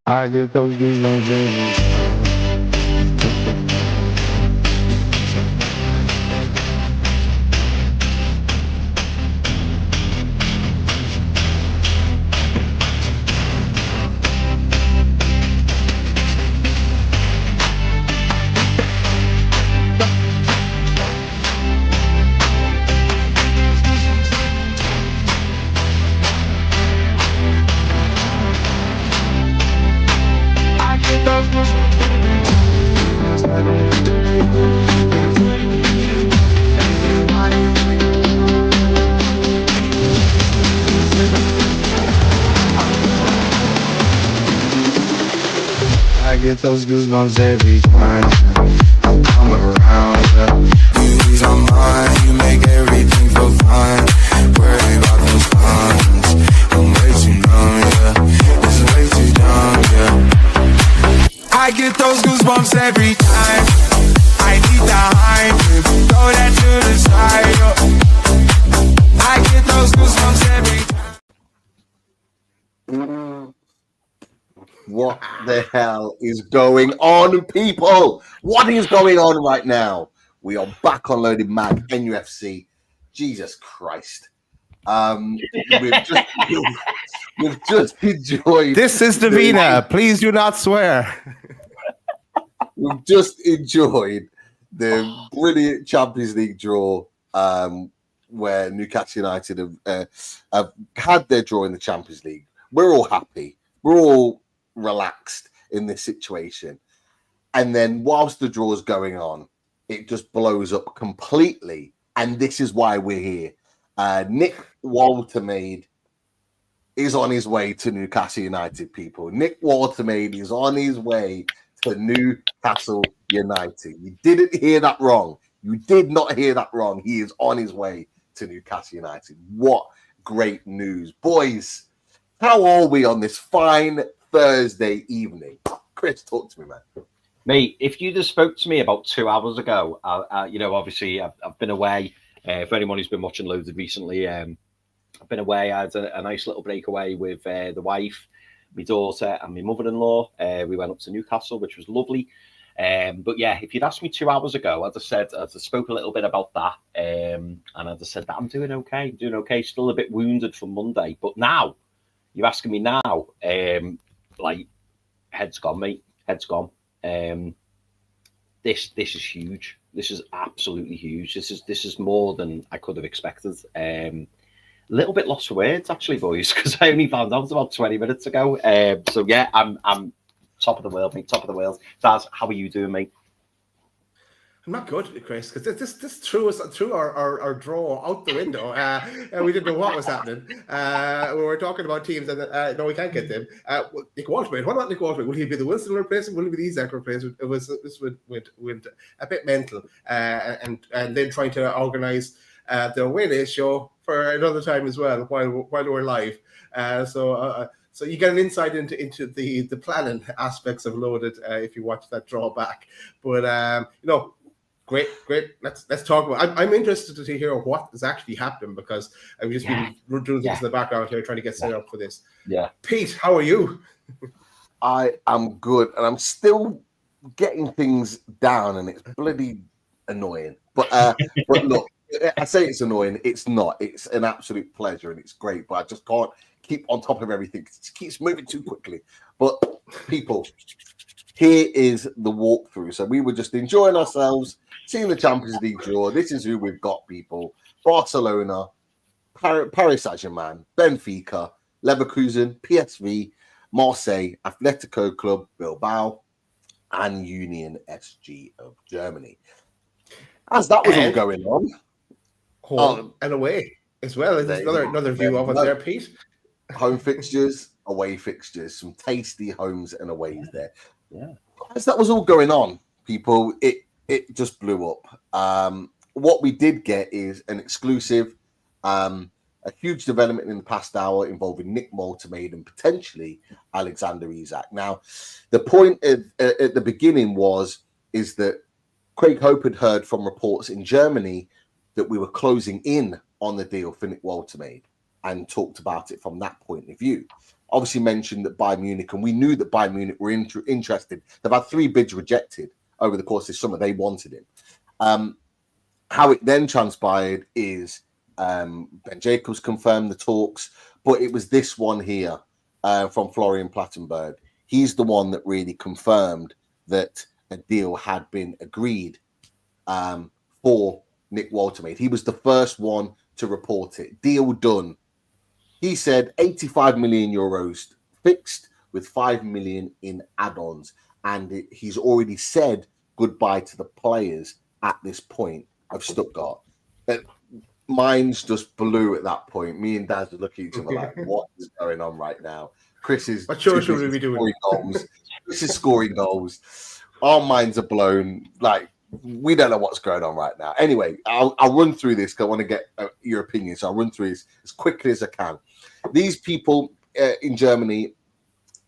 I get those goosebumps every I get those I get those goosebumps every time I'm around you. You ease my mind, you make everything feel fine. Worry about those comments, I'm way too numb, yeah. It's way too dumb, yeah. I get those goosebumps every time. I need the hype, throw that to the side, yo. I get those goosebumps every time. What the hell is going on, people? What is going on right now? We are back on Loaded Mag, NUFC. Jesus Christ. We've just enjoyed. This is Davina. Please do not swear. We've just enjoyed the brilliant Champions League draw where Newcastle United have had their draw in the Champions League. We're all happy. We're all relaxed in this situation. And then whilst the draw is going on, it just blows up completely. And this is why we're here. Nick Woltemade is on his way to Newcastle United, people. Nick Woltemade is on his way to Newcastle United. You didn't hear that wrong. You did not hear that wrong. He is on his way to Newcastle United. What great news. Boys, how are we on this fine Thursday evening? Chris, talk to me, man. Mate, if you'd have spoke to me about 2 hours ago, obviously I've been away. For anyone who's been watching Loaded recently, I've been away. I had a nice little breakaway with the wife, my daughter, and my mother-in-law. We went up to Newcastle, which was lovely. But yeah, if you'd asked me 2 hours ago, I'd have spoke a little bit about that, and I'd have said that I'm doing okay, still a bit wounded from Monday. But now, you're asking me now, like, head's gone, mate, head's gone. This is huge. This is absolutely huge. This is more than I could have expected. A little bit lost for words, actually, boys, because I only found out about 20 minutes ago. So yeah, I'm top of the world, mate. Top of the world. Daz, how are you doing, mate? I'm not good, Chris, because this threw our draw out the window. And we didn't know what was happening. We were talking about teams, and no, we can't get them. Nick Woltemade. What about Nick Woltemade? Will he be the Wilson replacement? Will he be the Isak replacement? This went a bit mental, and then trying to organise the away day show for another time as well while we're live. So you get an insight into the planning aspects of Loaded if you watch that draw back. But great. Let's talk about. I'm interested to hear what is actually happening because I've just been doing this in the background here, trying to get set up for this. Yeah, Pete, how are you? I am good, and I'm still getting things down, and it's bloody annoying. But look, I say it's annoying. It's not. It's an absolute pleasure, and it's great. But I just can't keep on top of everything. It keeps moving too quickly. But people, here is the walkthrough. So we were just enjoying ourselves, seeing the Champions League draw. This is who we've got, people. Barcelona, Paris Saint-Germain, Benfica, Leverkusen, PSV, Marseille, Atletico Club, Bilbao, and Union SG of Germany. As that was all going on. Home and away as well. There's another view of it there, Pete. Home fixtures, away fixtures, some tasty homes and aways there. Yeah. As that was all going on, people, it just blew up. What we did get is an exclusive, a huge development in the past hour involving Nick Woltemade and potentially Alexander Isak. Now, the point at the beginning is that Craig Hope had heard from reports in Germany that we were closing in on the deal for Nick Woltemade and talked about it from that point of view. obviously mentioned that Bayern Munich, and we knew that Bayern Munich were interested. They've had 3 bids rejected over the course of this summer. They wanted him. How it then transpired is Ben Jacobs confirmed the talks, but it was this one here from Florian Plattenberg. He's the one that really confirmed that a deal had been agreed for Nick Woltemade. He was the first one to report it. Deal done. He said 85 million euros fixed with 5 million in add-ons. And he's already said goodbye to the players at this point of Stuttgart. Mine's just blew at that point. Me and Daz were looking at each other like, what is going on right now? Chris is what should we be doing? Scoring goals. Chris is scoring goals. Our minds are blown. Like, we don't know what's going on right now. Anyway, I'll run through this because I want to get your opinion. So I'll run through this as quickly as I can. These people in Germany,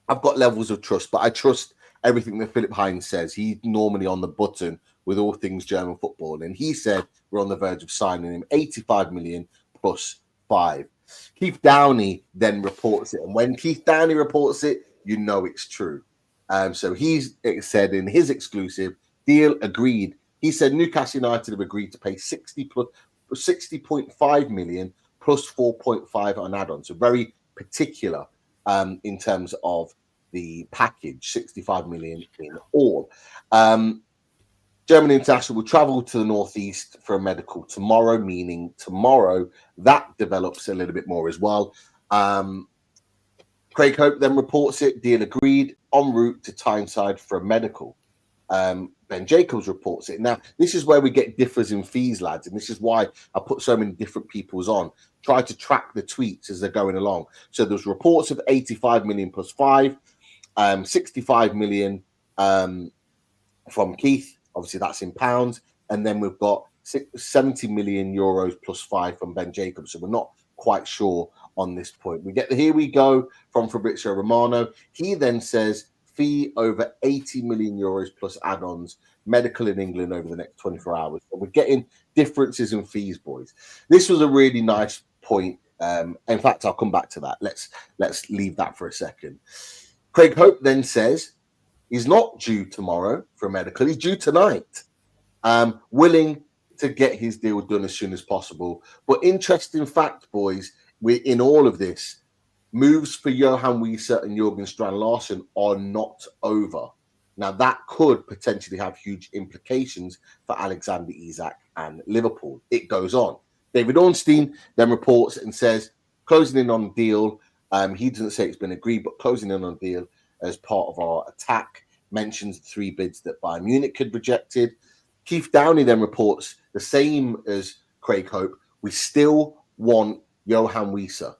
I've got levels of trust, but I trust everything that Philipp Heinz says. He's normally on the button with all things German football. And he said we're on the verge of signing him 85 million plus 5. Keith Downey then reports it. And when Keith Downey reports it, you know it's true. So he's said in his exclusive, deal agreed. He said Newcastle United have agreed to pay 60.5 million plus 4.5 on add-on. So very particular in terms of the package, 65 million in all. German International will travel to the northeast for a medical tomorrow, meaning tomorrow that develops a little bit more as well. Craig Hope then reports it, deal agreed, en route to Tyneside for a medical. Ben Jacobs reports it. Now, this is where we get differs in fees, lads, and this is why I put so many different people's on. Try to track the tweets as they're going along. So there's reports of 85 million plus 5, 65 million from Keith. Obviously, that's in pounds. And then we've got 70 million euros plus 5 from Ben Jacobs. So we're not quite sure on this point. We get the here we go from Fabrizio Romano. He then says fee over 80 million euros plus add-ons, medical in England over the next 24 hours. So we're getting differences in fees, boys. This was a really nice point. In fact, I'll come back to that. Let's leave that for a second. Craig Hope then says he's not due tomorrow for a medical. He's due tonight. Willing to get his deal done as soon as possible. But interesting fact, boys, we're in all of this. Moves for Johan Wieser and Jurgen Strand-Larsen are not over. Now, that could potentially have huge implications for Alexander Isak and Liverpool. It goes on. David Ornstein then reports and says, closing in on deal. He doesn't say it's been agreed, but closing in on deal as part of our attack. Mentions 3 bids that Bayern Munich had rejected. Keith Downey then reports the same as Craig Hope. We still want Johan Wieser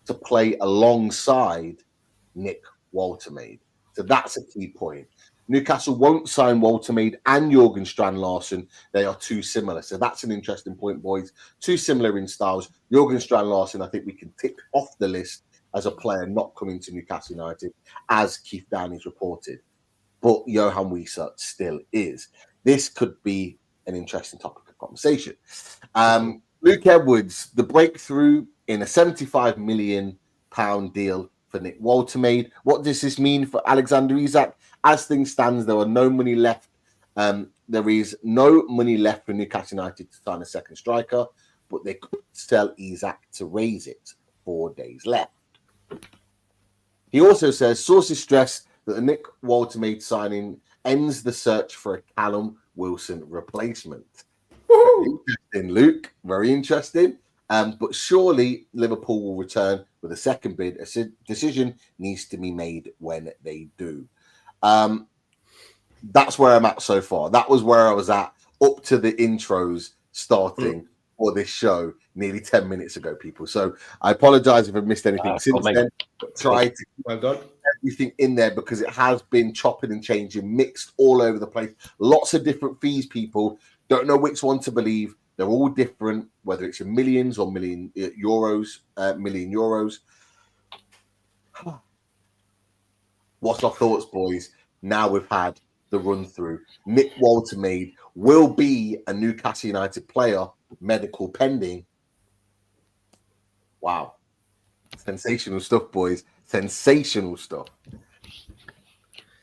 to play alongside Nick Woltermade. So that's a key point. Newcastle won't sign Woltemade and Jurgen Strand-Larsen. They are too similar. So that's an interesting point, boys. Too similar in styles. Jurgen Strand-Larsen, I think we can tick off the list as a player not coming to Newcastle United, as Keith Downey's reported. But Johan Wieser still is. This could be an interesting topic of conversation. Luke Edwards, the breakthrough in a £75 million deal for Nick Woltemade. What does this mean for Alexander Isak? As things stand, there are no money left. There is no money left for Newcastle United to sign a second striker, but they could sell Isak to raise it. 4 days left. He also says sources stress that the Nick Woltemade signing ends the search for a Callum Wilson replacement. Very interesting, Luke. Very interesting. But surely Liverpool will return with a second bid. A decision needs to be made when they do. That's where I'm at so far. That was where I was at up to the intros starting for this show nearly 10 minutes ago, people. So I apologize if I've missed anything since then. But try to keep everything in there because it has been chopping and changing, mixed all over the place. Lots of different fees, people. Don't know which one to believe. They're all different, whether it's in millions or million euros. What's our thoughts, boys? Now we've had the run through. Nick Woltemade will be a Newcastle United player, medical pending. Wow. Sensational stuff, boys. Sensational stuff.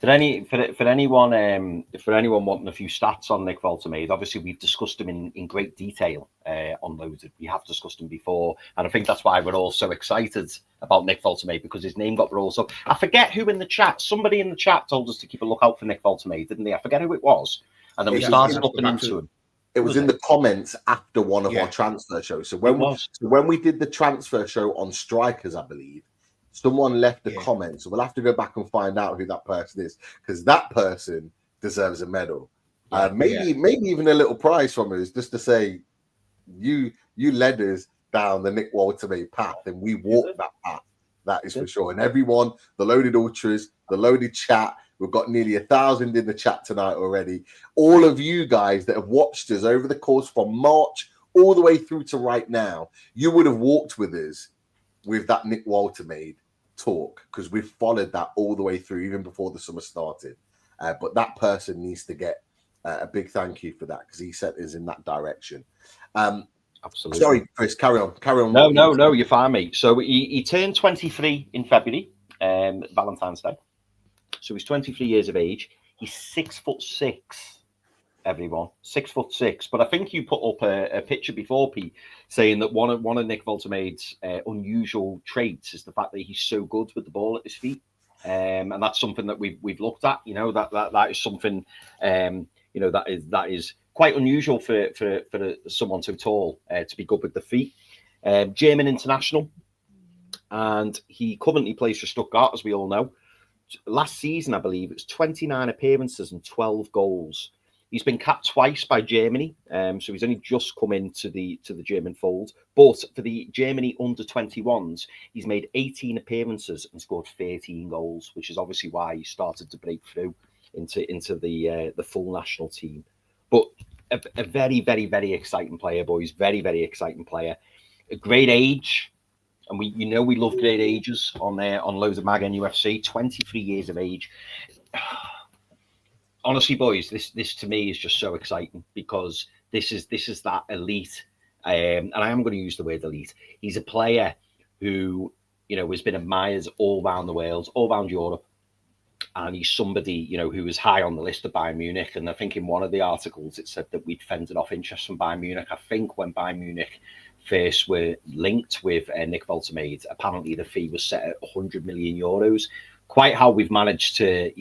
For anyone wanting a few stats on Nick Woltemade, obviously we've discussed him in great detail on Loaded. We have discussed him before, and I think that's why we're all so excited about Nick Woltemade, because his name got brought up. I forget who in the chat. Somebody in the chat told us to keep a lookout for Nick Woltemade, didn't they? I forget who it was, and then we started looking into him. It was in the comments after one of our transfer shows. So when we did the transfer show on strikers, I believe, someone left a comment. So we'll have to go back and find out who that person is, because that person deserves a medal. Maybe even a little prize from us, just to say you led us down the Nick Woltemade path, and we walked that path. That is for sure. And everyone, the Loaded Ultras, the Loaded chat, we've got nearly 1,000 in the chat tonight already. All of you guys that have watched us over the course from March all the way through to right now, you would have walked with us with that Nick Woltemade talk, because we've followed that all the way through, even before the summer started. But that person needs to get a big thank you for that, because he set us in that direction. Absolutely. Sorry, Chris, carry on. No, you're fine, mate. So he turned 23 in February, Valentine's Day. So he's 23 years of age. He's 6'6", everyone, 6'6". But I think you put up a picture before, Pete, saying that one of Nick Woltemade's unusual traits is the fact that he's so good with the ball at his feet, and that's something that we've looked at. You know, that is something that is quite unusual for someone so tall to be good with the feet. German international, and he currently plays for Stuttgart, as we all know. Last season, I believe, it was 29 appearances and 12 goals. He's been capped twice by Germany, so he's only just come into the German fold. But for the Germany under-21s, he's made 18 appearances and scored 13 goals, which is obviously why he started to break through into the full national team. But a very, very, very exciting player, boys. Very, very exciting player. A great age. And we love great ages on Loads of Mag NUFC. 23 years of age. Honestly, boys, this to me is just so exciting, because this is that elite, and I am going to use the word elite. He's a player who has been admired all around the world, all around Europe, and he's somebody who was high on the list of Bayern Munich. And I think in one of the articles it said that we'd fended off interest from Bayern Munich. I think when Bayern Munich first were linked with Nick Woltemade, apparently the fee was set at 100 million euros. Quite how we've managed to,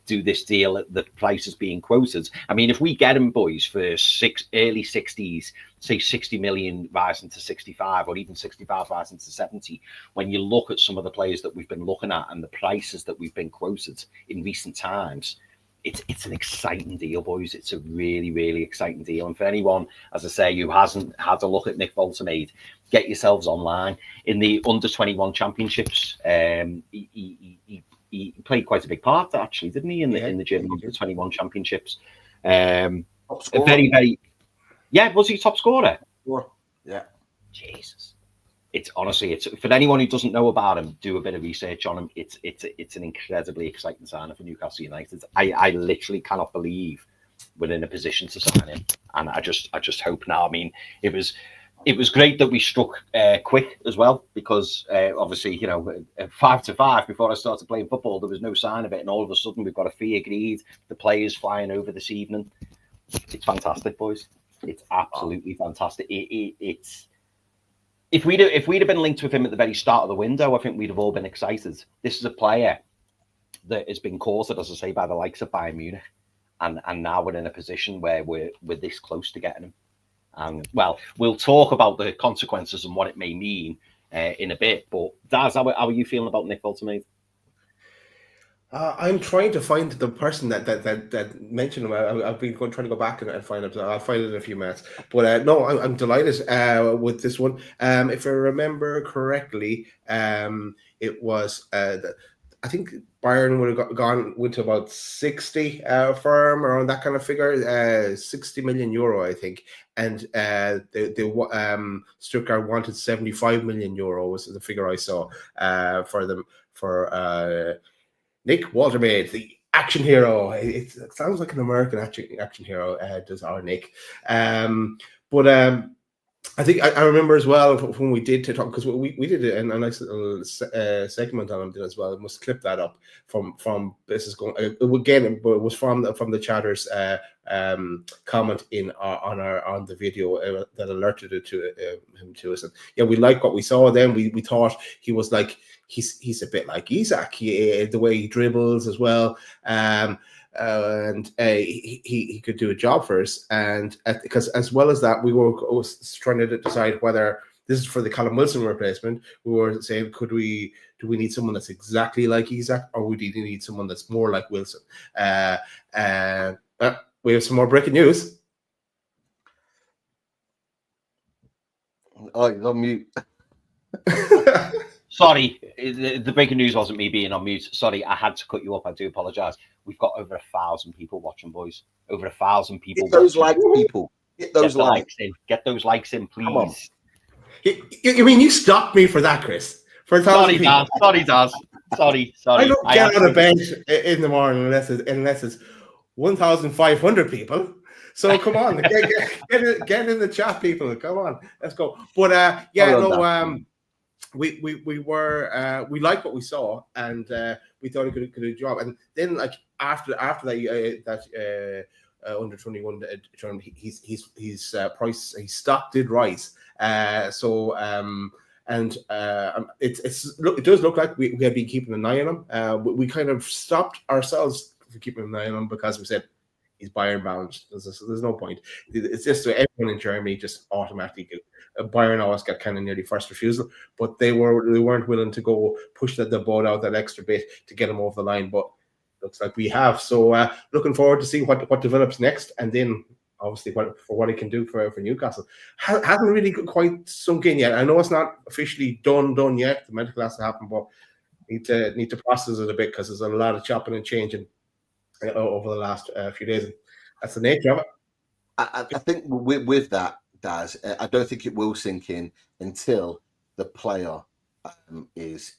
do this deal at the prices being quoted. I mean, if we get him, boys, for early 60s, say 60 million rising to 65, or even 65 rising to 70, when you look at some of the players that we've been looking at and the prices that we've been quoted in recent times, it's an exciting deal, boys. It's a really, really exciting deal. And for anyone, as I say, who hasn't had a look at Nick Woltemade, get yourselves online. In the under-21 championships, he played quite a big part, actually, didn't he, in the German under-21 championships? Top scorer. Very, very... Yeah, was he top scorer? Yeah. Jesus. It's honestly, for anyone who doesn't know about him, do a bit of research on him. It's an incredibly exciting signing for Newcastle United. I literally cannot believe we're in a position to sign him, and I just hope now. I mean, it was great that we struck quick as well, because obviously 5 to 5 before I started playing football, there was no sign of it, and all of a sudden we've got a fee agreed. The players flying over this evening. It's fantastic, boys. It's absolutely fantastic. It's. If we'd have been linked with him at the very start of the window, I think we'd have all been excited. This is a player that has been courted, as I say, by the likes of Bayern Munich, and now we're in a position where we're this close to getting him. And well, we'll talk about the consequences and what it may mean in a bit. But Daz, how are you feeling about Nick Woltemade? I'm trying to find the person that mentioned him. I've been trying to go back and find it. I'll find it in a few minutes. But no, I'm delighted with this one. If I remember correctly, it was I think Bayern would have went to about 60 firm, around that kind of figure, 60 million euro, I think. And Stuttgart wanted 75 million euro was the figure I saw for Nick Woltemade, the action hero. It sounds like an American action hero, does our Nick. But I think I remember as well when we did talk, because we did a nice little segment on him as well. We must clip that up from this is going again. It was from the chatters comment on the video that alerted it to him to us. And yeah, we liked what we saw. Then we thought he was like he's a bit like Isak, the way he dribbles as well. And he could do a job for us, and because as well as that, we were trying to decide whether this is for the Callum Wilson replacement. We were saying, do we need someone that's exactly like Isak, or would we need someone that's more like Wilson? And we have some more breaking news. Oh, he's on mute. Sorry, the breaking news wasn't me being on mute. Sorry, I had to cut you up. I do apologise. We've got over 1,000 people watching, boys. Over 1,000 people. Get those watching. likes, people. Get those likes in. Get those likes in, please. You mean you stopped me for that, Chris? For 1,000 people. Sorry, Daz. Sorry. I don't get out of bed in the morning unless it's 1,500 people. So come on, get in the chat, people. Come on, let's go. But we liked what we saw, and we thought he could do a job. And then like after that under 21 term, his price, his stock did rise. It does look like we had been keeping an eye on him. We kind of stopped ourselves for keeping an eye on him because we said he's Bayern bound. There's no point. It's just so everyone in Germany just automatically Bayern always got kind of nearly first refusal, but they weren't willing to go push the boat out that extra bit to get him over the line. But looks like we have. So looking forward to see what develops next, and then obviously what he can do for Newcastle. Hasn't really quite sunk in yet. I know it's not officially done yet. The medical has to happen, but need to process it a bit because there's a lot of chopping and changing over the last few days. And that's the nature of it. I think with that, Daz, I don't think it will sink in until the player is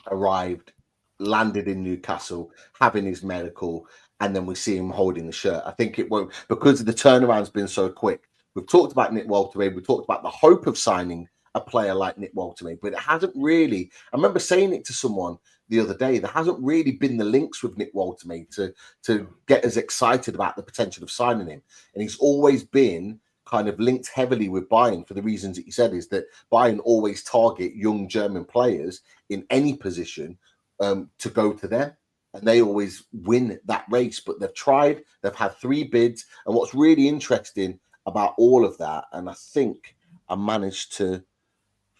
arrived, landed in Newcastle, having his medical, and then we see him holding the shirt. I think it won't, because the turnaround's been so quick. We've talked about Nick Woltemade. We talked about the hope of signing a player like Nick Woltemade, but it hasn't really. I remember saying it to someone the other day. There hasn't really been the links with Nick Woltemade to get us excited about the potential of signing him, and he's always been kind of linked heavily with Bayern for the reasons that you said, is that Bayern always target young German players in any position to go to them, and they always win that race. But they've had 3 bids, and what's really interesting about all of that, and I think I managed to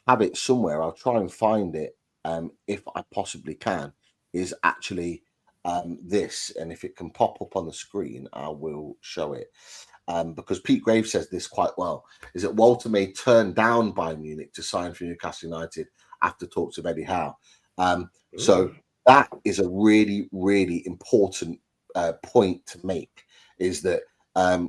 have it somewhere, I'll try and find it if I possibly can, is actually this, and if it can pop up on the screen, I will show it. Because Pete Graves says this quite well, is that Woltermade turned down Bayern Munich to sign for Newcastle United after talks of Eddie Howe. So that is a really, really important point to make, is that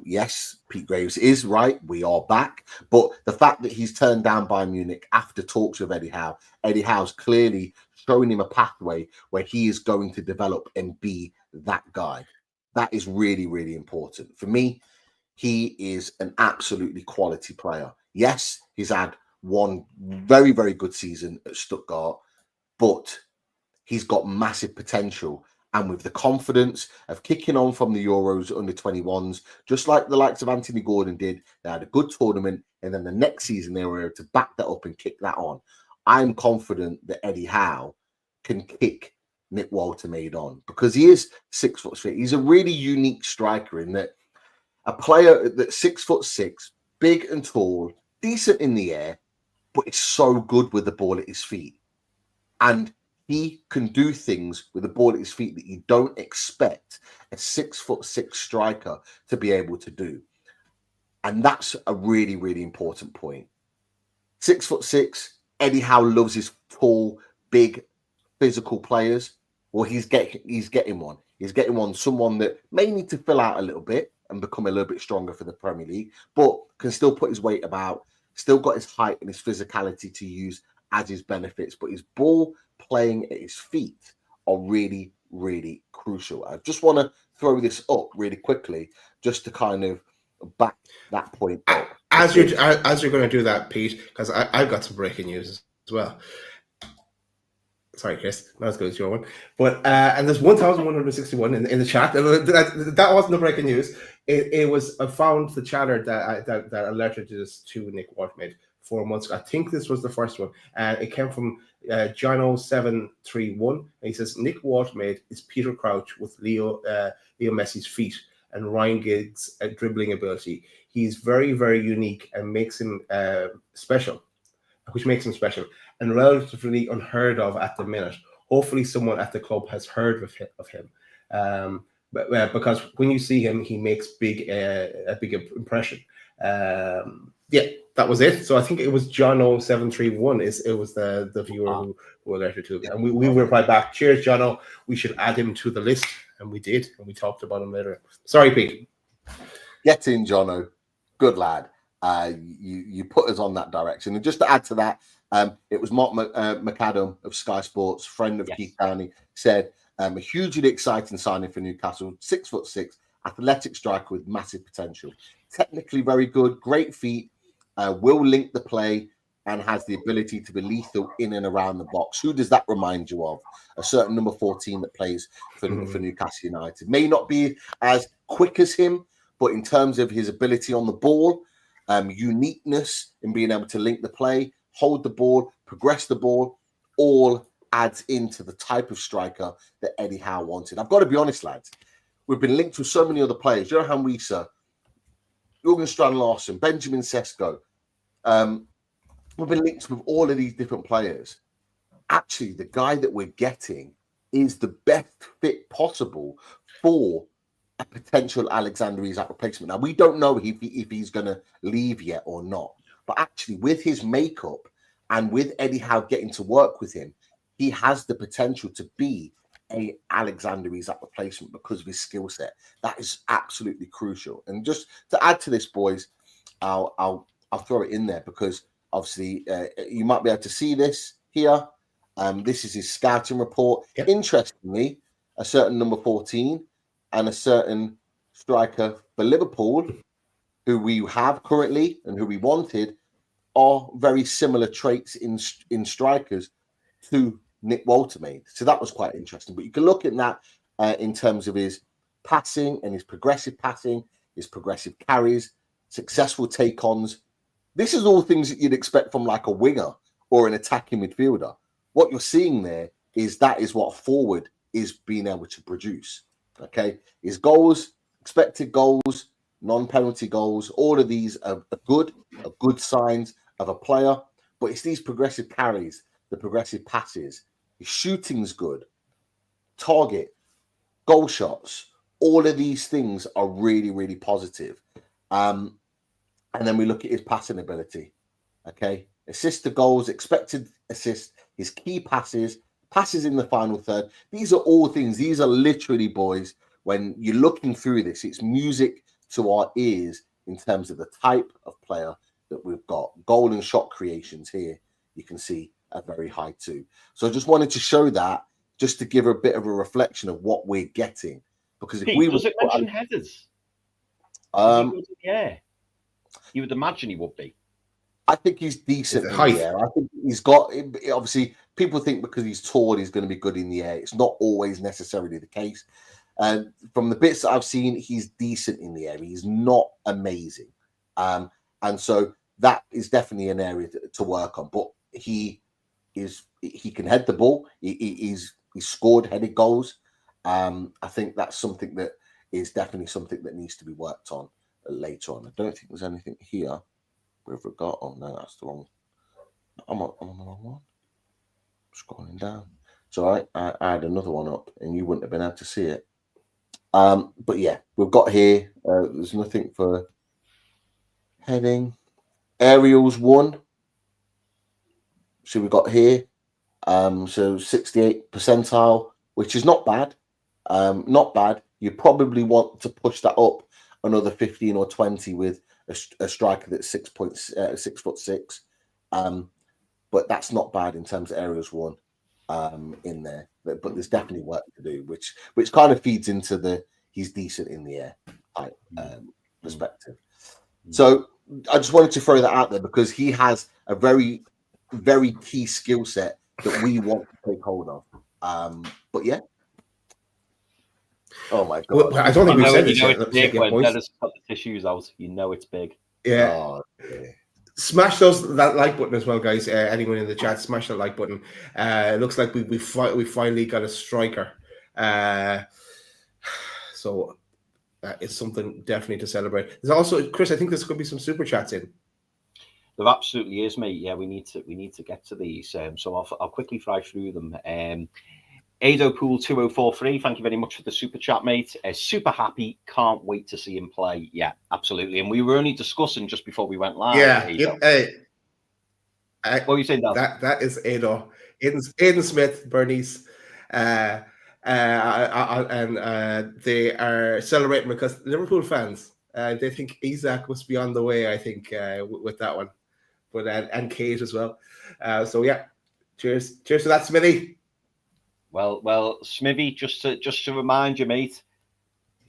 yes, Pete Graves is right, we are back, but the fact that he's turned down Bayern Munich after talks with Eddie Howe's clearly showing him a pathway where he is going to develop and be that guy. That is really, really important. For me, he is an absolutely quality player. Yes, he's had one very, very good season at Stuttgart, but he's got massive potential. And with the confidence of kicking on from the Euros under 21s, just like the likes of Anthony Gordon did, they had a good tournament, and then the next season they were able to back that up and kick that on. I'm confident that Eddie Howe can kick Nick Woltemade on, because he is 6'6". He's a really unique striker in that a player that's 6'6", big and tall, decent in the air, but it's so good with the ball at his feet. And he can do things with the ball at his feet that you don't expect a 6'6" striker to be able to do. And that's a really, really important point. 6'6", Eddie Howe loves his tall, big, physical players. Well, he's getting one. He's getting someone that may need to fill out a little bit and become a little bit stronger for the Premier League, but can still put his weight about, still got his height and his physicality to use as his benefits, but his ball playing at his feet are really, really crucial. I just want to throw this up really quickly just to kind of back that point up. As you're going to do that, Pete, because I've got some breaking news as well. Sorry, Chris, not as good as your one. But and there's 1,161 in the chat. That wasn't the breaking news. It was I found the chatter that alerted us to Nick Woltemade 4 months ago. I think this was the first one, and it came from Jono731. And he says Nick Woltemade is Peter Crouch with Leo Messi's feet and Ryan Giggs' dribbling ability. He's very, very unique and makes him special. Which makes him special and relatively unheard of at the minute. Hopefully, someone at the club has heard of him. But because when you see him, he makes a big impression. Yeah, that was it. So I think it was Jono731. It was the viewer who alerted to it, and we replied back. Cheers, Jono. We should add him to the list, and we did, and we talked about him later. Sorry, Pete. Get in, Jono. Good lad. You put us on that direction. And just to add to that, it was Mark McAdam of Sky Sports, friend of Keith Downey, said a hugely exciting signing for Newcastle. 6'6", athletic striker with massive potential. Technically very good, great feet, will link the play and has the ability to be lethal in and around the box. Who does that remind you of? A certain number 14 that plays for Newcastle United. May not be as quick as him, but in terms of his ability on the ball, uniqueness in being able to link the play, hold the ball, progress the ball, all adds into the type of striker that Eddie Howe wanted. I've got to be honest, lads. We've been linked with so many other players. Johan Wieser, Jürgen Strand-Larsen, Benjamin Sesko. We've been linked with all of these different players. Actually, the guy that we're getting is the best fit possible for a potential Alexander Isak replacement. Now, we don't know if he's going to leave yet or not. But actually, with his makeup and with Eddie Howe getting to work with him, he has the potential to be a Alexander Isak replacement because of his skill set. That is absolutely crucial. And just to add to this, boys, I'll throw it in there because obviously you might be able to see this here. This is his scouting report. Yep. Interestingly, a certain number 14 and a certain striker for Liverpool, who we have currently and who we wanted, are very similar traits in strikers to Nick Woltemade. So that was quite interesting. But you can look at that in terms of his passing and his progressive passing, his progressive carries, successful take-ons. This is all things that you'd expect from like a winger or an attacking midfielder. What you're seeing there is that is what a forward is being able to produce. Okay, his goals, expected goals, non-penalty goals, all of these are good signs of a player. But it's these progressive carries, the progressive passes. His shooting's good. Target, goal shots, all of these things are really, really positive. And then we look at his passing ability. Okay, assist to goals, expected assist, his key passes, passes in the final third. These are all things. These are literally, boys, when you're looking through this, it's music to our ears in terms of the type of player that we've got. Goal and shot creations here, you can see are very high too. So I just wanted to show that just to give a bit of a reflection of what we're getting. Because if Pete, we does it mention headers? Yeah, you would imagine he would be. I think he's decent in the air. I think he's got, obviously, people think because he's tall, he's going to be good in the air. It's not always necessarily the case. And from the bits that I've seen, he's decent in the air. He's not amazing. And so that is definitely an area to work on. But he can head the ball. He's scored headed goals. I think that's something that is definitely something that needs to be worked on later on. I don't think there's anything here. We've got, oh no, that's the wrong. I'm on the wrong one. Scrolling down. It's all right. I had another one up, and you wouldn't have been able to see it. But yeah, we've got here. There's nothing for heading. Aerials 1. So we've got here. So 68 percentile, which is not bad. Not bad. You probably want to push that up another 15 or 20 with a striker that's 6'6". But that's not bad in terms of areas 1 in there. But there's definitely work to do, which kind of feeds into the he's decent in the air type perspective. So I just wanted to throw that out there because he has a very, very key skill set that we want to take hold of. But yeah. Oh my god! Well, I don't think we've said this you know yet. it's big Yeah, when boys. Dennis got the tissues out. You know it's big. Yeah. Oh, yeah. Smash that like button as well, guys. Anyone in the chat, smash that like button. It looks like we finally got a striker. So it's something definitely to celebrate. There's also, Chris, I think there's going to be some super chats in. There absolutely is, mate. Yeah, we need to get to these. So I'll quickly fly through them. Ado Pool 2043, thank you very much for the super chat, mate. Super happy, can't wait to see him play. Yeah, absolutely. And we were only discussing just before we went live. Yeah, what were you saying, Dan? That is Ado, Aiden Smith, Bernice, and they are celebrating because Liverpool fans, they think Isak must be on the way. I think with that one, but and Kate as well. So yeah, cheers to that, Smithy. Well, Smithy, just to remind you, mate,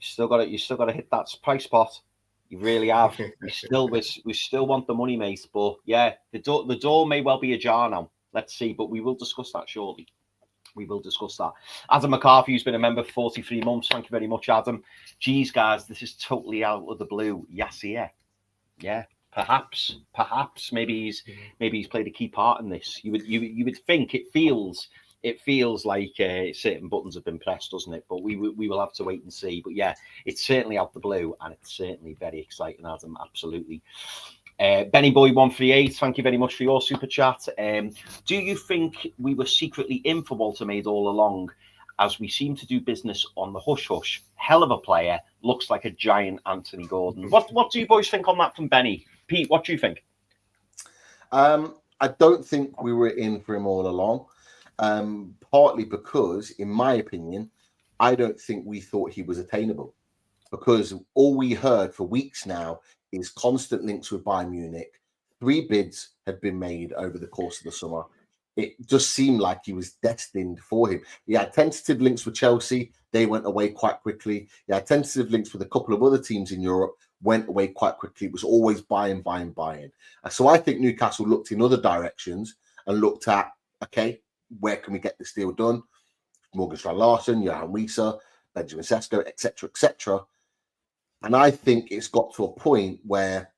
you still got to hit that price spot. You really have. we still want the money, mate. But yeah, the door may well be ajar now. Let's see, but we will discuss that shortly. We will discuss that. Adam McCarthy, who's been a member for 43 months. Thank you very much, Adam. Geez, guys, this is totally out of the blue. Yes, yeah. Perhaps. Maybe he's played a key part in this. You would think it feels like certain buttons have been pressed, doesn't it? But we will have to wait and see. But yeah, it's certainly out the blue, and it's certainly very exciting, Adam. Absolutely. Benny Boy 138, thank you very much for your super chat. Do you think we were secretly in for Woltemade all along, as we seem to do business on the hush hush? Hell of a player, looks like a giant Anthony Gordon. What do you boys think on that from Benny? Pete, what do you think? I don't think we were in for him all along. Partly because, in my opinion, I don't think we thought he was attainable, because all we heard for weeks now is constant links with Bayern Munich. 3 bids had been made over the course of the summer. It just seemed like he was destined for him. He had tentative links with Chelsea. They went away quite quickly. He had tentative links with a couple of other teams in Europe, went away quite quickly. It was always buying. So I think Newcastle looked in other directions and looked at, okay, where can we get this deal done? Morgan Larson, Johan Wieser, Benjamin Sesko, etc. And I think it's got to a point where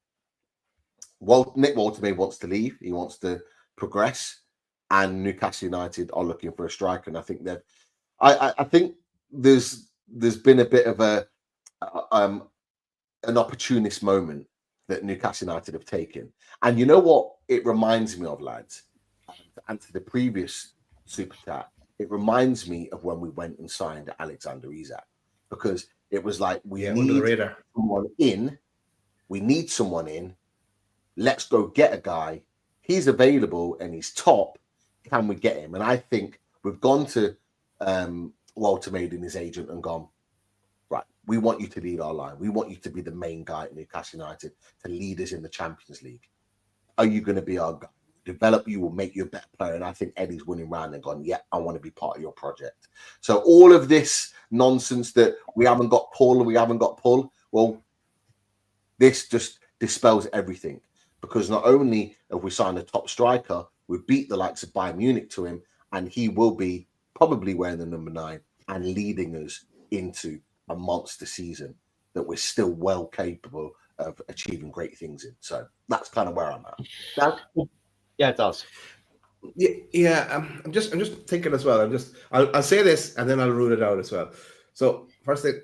Nick Woltemade wants to leave. He wants to progress, and Newcastle United are looking for a striker. And I think that I think there's been a bit of an opportunist moment that Newcastle United have taken. And you know what it reminds me of, lads? And to the previous super chat, it reminds me of when we went and signed Alexander Isak, because it was like, we need someone in. We need someone in. Let's go get a guy. He's available and he's top. Can we get him? And I think we've gone to Woltemade and his agent and gone, right, we want you to lead our line. We want you to be the main guy at Newcastle United, to lead us in the Champions League. Are you going to be our guy? Develop you, will make you a better player. And I think Eddie's winning round and gone, yeah, I want to be part of your project. So all of this nonsense that we haven't got pull, well, this just dispels everything, because not only have we signed a top striker, we beat the likes of Bayern Munich to him, and he will be probably wearing the number 9 and leading us into a monster season that we're still well capable of achieving great things in. So that's kind of where I'm at. Now, yeah, it does. Yeah. I'm just thinking as well. I'll say this and then I'll rule it out as well. So first thing,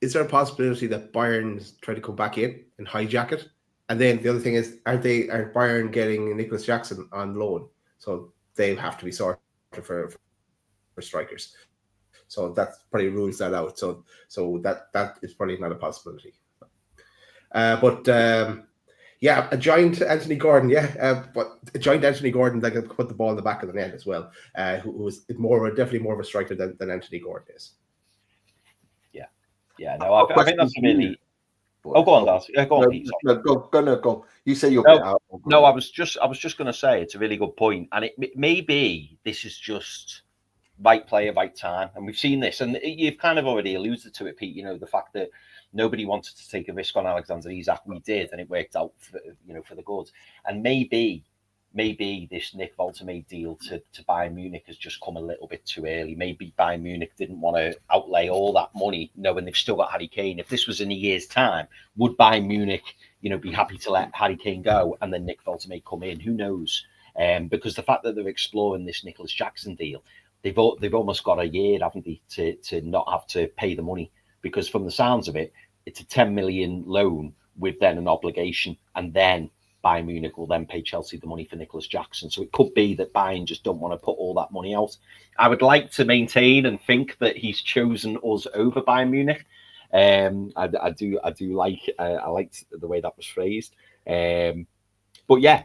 is there a possibility that Bayern try to come back in and hijack it? And then the other thing is, are Bayern getting Nicholas Jackson on loan? So they have to be sorted for strikers. So that probably rules that out. So that is probably not a possibility. Yeah, a giant Anthony Gordon, but a giant Anthony Gordon that can put the ball in the back of the net as well, who is definitely more of a striker than Anthony Gordon is. Yeah. No, I think that's really. Oh, go on, Daz. Yeah, go on, Pete. Go. You say you're out. No, I was just going to say it's a really good point, and it may be this is just right player, right time. And we've seen this, and you've kind of already alluded to it, Pete. The fact that nobody wanted to take a risk on Alexander Isak. We did, and it worked out for the good. And maybe this Nick Woltemade deal to Bayern Munich has just come a little bit too early. Maybe Bayern Munich didn't want to outlay all that money, knowing they've still got Harry Kane. If this was in a year's time, would Bayern Munich, be happy to let Harry Kane go and then Nick Woltemade come in? Who knows? Because the fact that they're exploring this Nicholas Jackson deal, they've almost got a year, haven't they, to not have to pay the money. Because from the sounds of it, it's a 10 million loan with then an obligation, and then Bayern Munich will then pay Chelsea the money for Nicholas Jackson. So it could be that Bayern just don't want to put all that money out. I would like to maintain and think that he's chosen us over Bayern Munich. I do like I liked the way that was phrased. But yeah,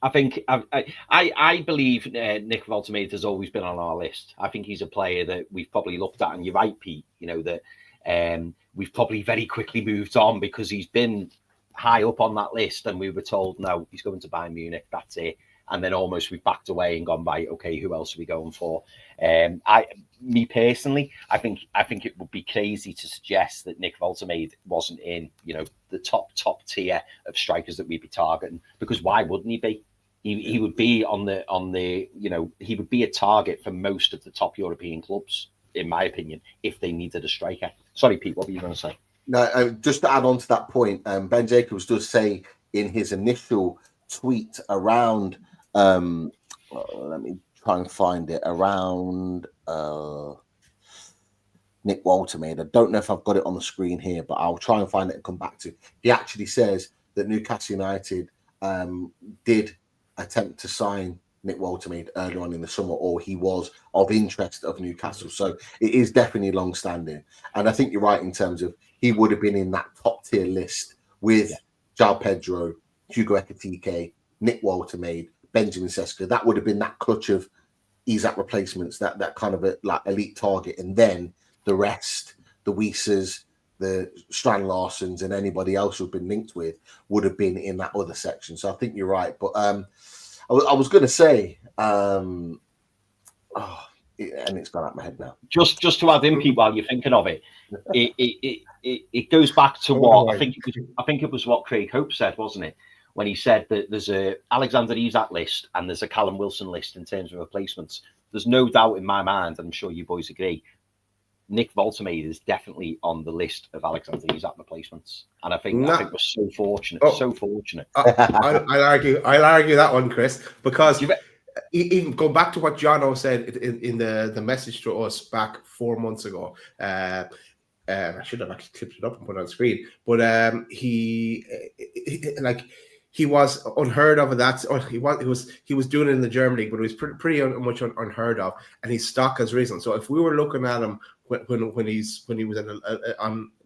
I think I believe Nick Woltemade has always been on our list. I think he's a player that we've probably looked at, and you're right, Pete. That we've probably very quickly moved on because he's been high up on that list, and we were told no, he's going to Bayern Munich. That's it. And then almost we've backed away and gone, right, okay, who else are we going for? Me personally, I think it would be crazy to suggest that Nick Woltemade wasn't in, the top tier of strikers that we'd be targeting, because why wouldn't he be? He would be on the he would be a target for most of the top European clubs, in my opinion, if they needed a striker. Sorry, Pete, what were you going to say? No, just to add on to that point, Ben Jacobs does say in his initial tweet around, let me try and find it, around Nick Woltermade. I don't know if I've got it on the screen here, but I'll try and find it and come back to it. He actually says that Newcastle United did attempt to sign Nick Woltermade earlier on in the summer, or he was of interest of Newcastle. So it is definitely long-standing. And I think you're right in terms of he would have been in that top-tier list with João Pedro, Hugo Ekitike, Nick Woltermade, Benjamin Sesko. That would have been that clutch of Isak replacements, that kind of elite target. And then the rest, the Wiesers, the Strand Larsens, and anybody else who've been linked with would have been in that other section. So I think you're right. But I was going to say, and it's gone out my head now. Just to add in, Pete, while you're thinking of it, it goes back to what I think it was what Craig Hope said, wasn't it? When he said that there's a Alexander Isak list and there's a Callum Wilson list in terms of replacements. There's no doubt in my mind, and I'm sure you boys agree, Nick Woltermade is definitely on the list of Alexander Isak replacements, and I think we're so fortunate. I'll argue that one, Chris, because even going back to what Jono said in the message to us back 4 months ago. I should have actually clipped it up and put it on screen, but he was unheard of. He was doing it in the German league, but it was pretty much unheard of, and his stock has risen. So if we were looking at him when he was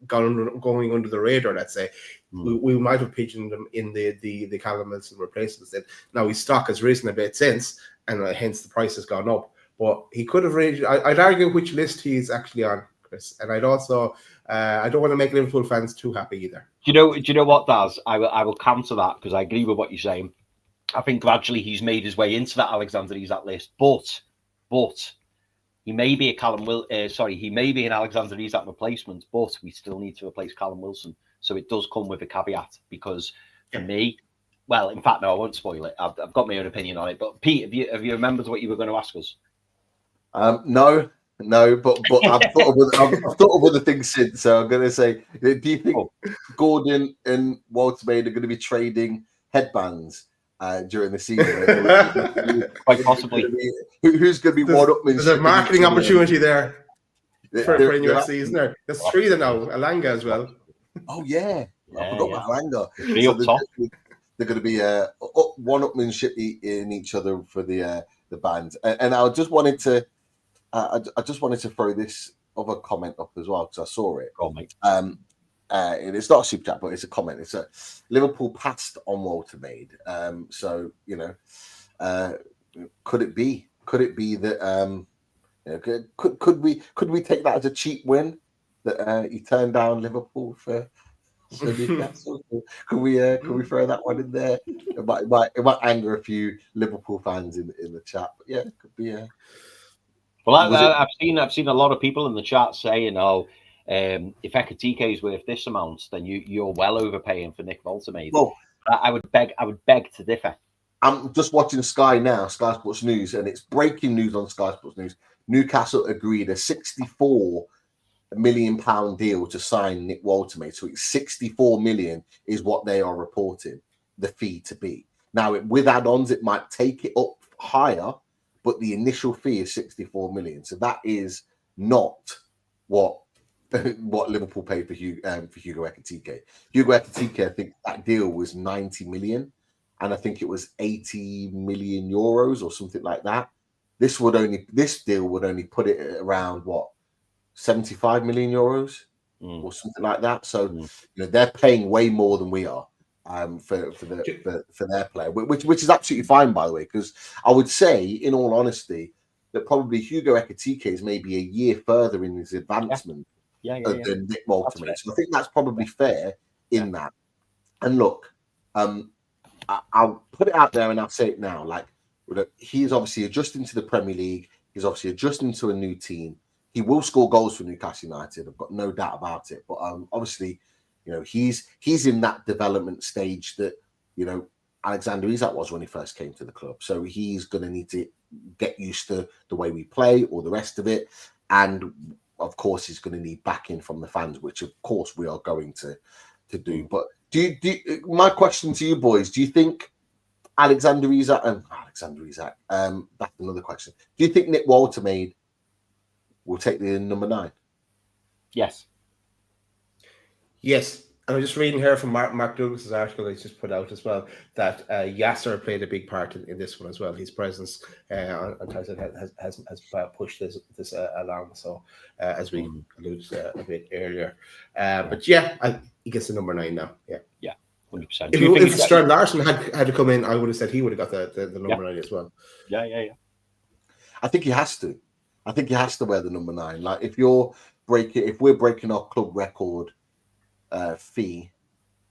going under the radar, let's say, we might have pigeoned him in the Callum Wilson replacements. Then now his stock has risen a bit since, and hence the price has gone up. But he could have ranged. I'd argue which list he's actually on, Chris, and I'd also I don't want to make Liverpool fans too happy either. Do you know what, Daz? I will counter that, because I agree with what you're saying. I think gradually he's made his way into that Alexander Isak list, but he may be he may be an Alexander Isak replacement, but we still need to replace Callum Wilson. So it does come with a caveat, because for me, well, in fact, no, I won't spoil it. I've got my own opinion on it. But Pete, have you remembered what you were going to ask us? No, but I've thought of other things since. So I'm going to say, do you think Gordon and Woltemade are going to be trading headbands during the season? Quite possibly. Who's going to be one up? There's a marketing opportunity there for NUFC, isn't there? There's three there now. Alanga as well. Oh yeah, I forgot about Alanga. Three up top. They're going to be one-upmanship in each other for the bands. And I just wanted to. I just wanted to throw this other comment up as well, because I saw it. Go on, mate. It's not a super chat, but it's a comment. It's a Liverpool passed on Woltemade. So could it be that could we take that as a cheap win, that he turned down Liverpool for Newcastle? Could we throw that one in there? It might anger a few Liverpool fans in the chat, but yeah, it could be. Well, I've seen a lot of people in the chat saying, "Oh, if Ekatike is worth this amount, then you're well overpaying for Nick Woltemade." Well, I would beg to differ. I'm just watching Sky now, Sky Sports News, and it's breaking news on Sky Sports News. Newcastle agreed a £64 million deal to sign Nick Woltermade. So it's 64 million is what they are reporting the fee to be. Now, with add-ons, it might take it up higher, but the initial fee is 64 million. So that is not what Liverpool paid for Hugo Ekatike. Hugo Ekatike, I think that deal was 90 million, and I think it was 80 million euros or something like that. This deal would only put it at around 75 million euros or something like that. So they're paying way more than we are for their player, which is absolutely fine, by the way, because I would say, in all honesty, that probably Hugo Ekatike is maybe a year further in his advancement than Nick Woltemade. So I think that's probably fair in that. And look, I'll put it out there and I'll say it now. Like, he's obviously adjusting to the Premier League. He's obviously adjusting to a new team. He will score goals for Newcastle United. I've got no doubt about it. But obviously, he's in that development stage that Alexander Isak was when he first came to the club. So he's going to need to get used to the way we play, all the rest of it, and of course, he's going to need backing from the fans, which of course we are going to do. But my question to you boys: do you think Alexander Isak? That's another question. Do you think Nick Woltermade will take the number 9? Yes. And I'm just reading here from Mark Douglas's article that he's just put out as well, that Yasser played a big part in this one as well. His presence on Tyson has pushed this along. So as we alluded to a bit earlier, but yeah, he gets the number 9 now. Yeah, 100%. If Stern Larson had to come in, I would have said he would have got the number 9 as well. Yeah. I think he has to. I think he has to wear the number 9. Like if we're breaking our club record fee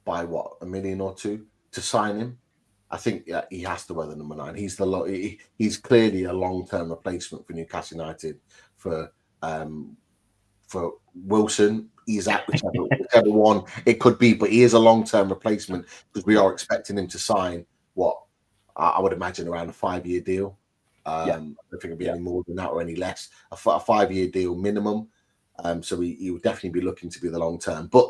by $1 million or $2 million to sign him, I think he has to wear the number 9. He's clearly a long-term replacement for Newcastle United for Wilson, Isak, whichever one it could be, but he is a long-term replacement because we are expecting him to sign what I would imagine around a 5-year deal. I don't think it'll be any more than that or any less. A 5-year deal minimum. So he would definitely be looking to be the long term. But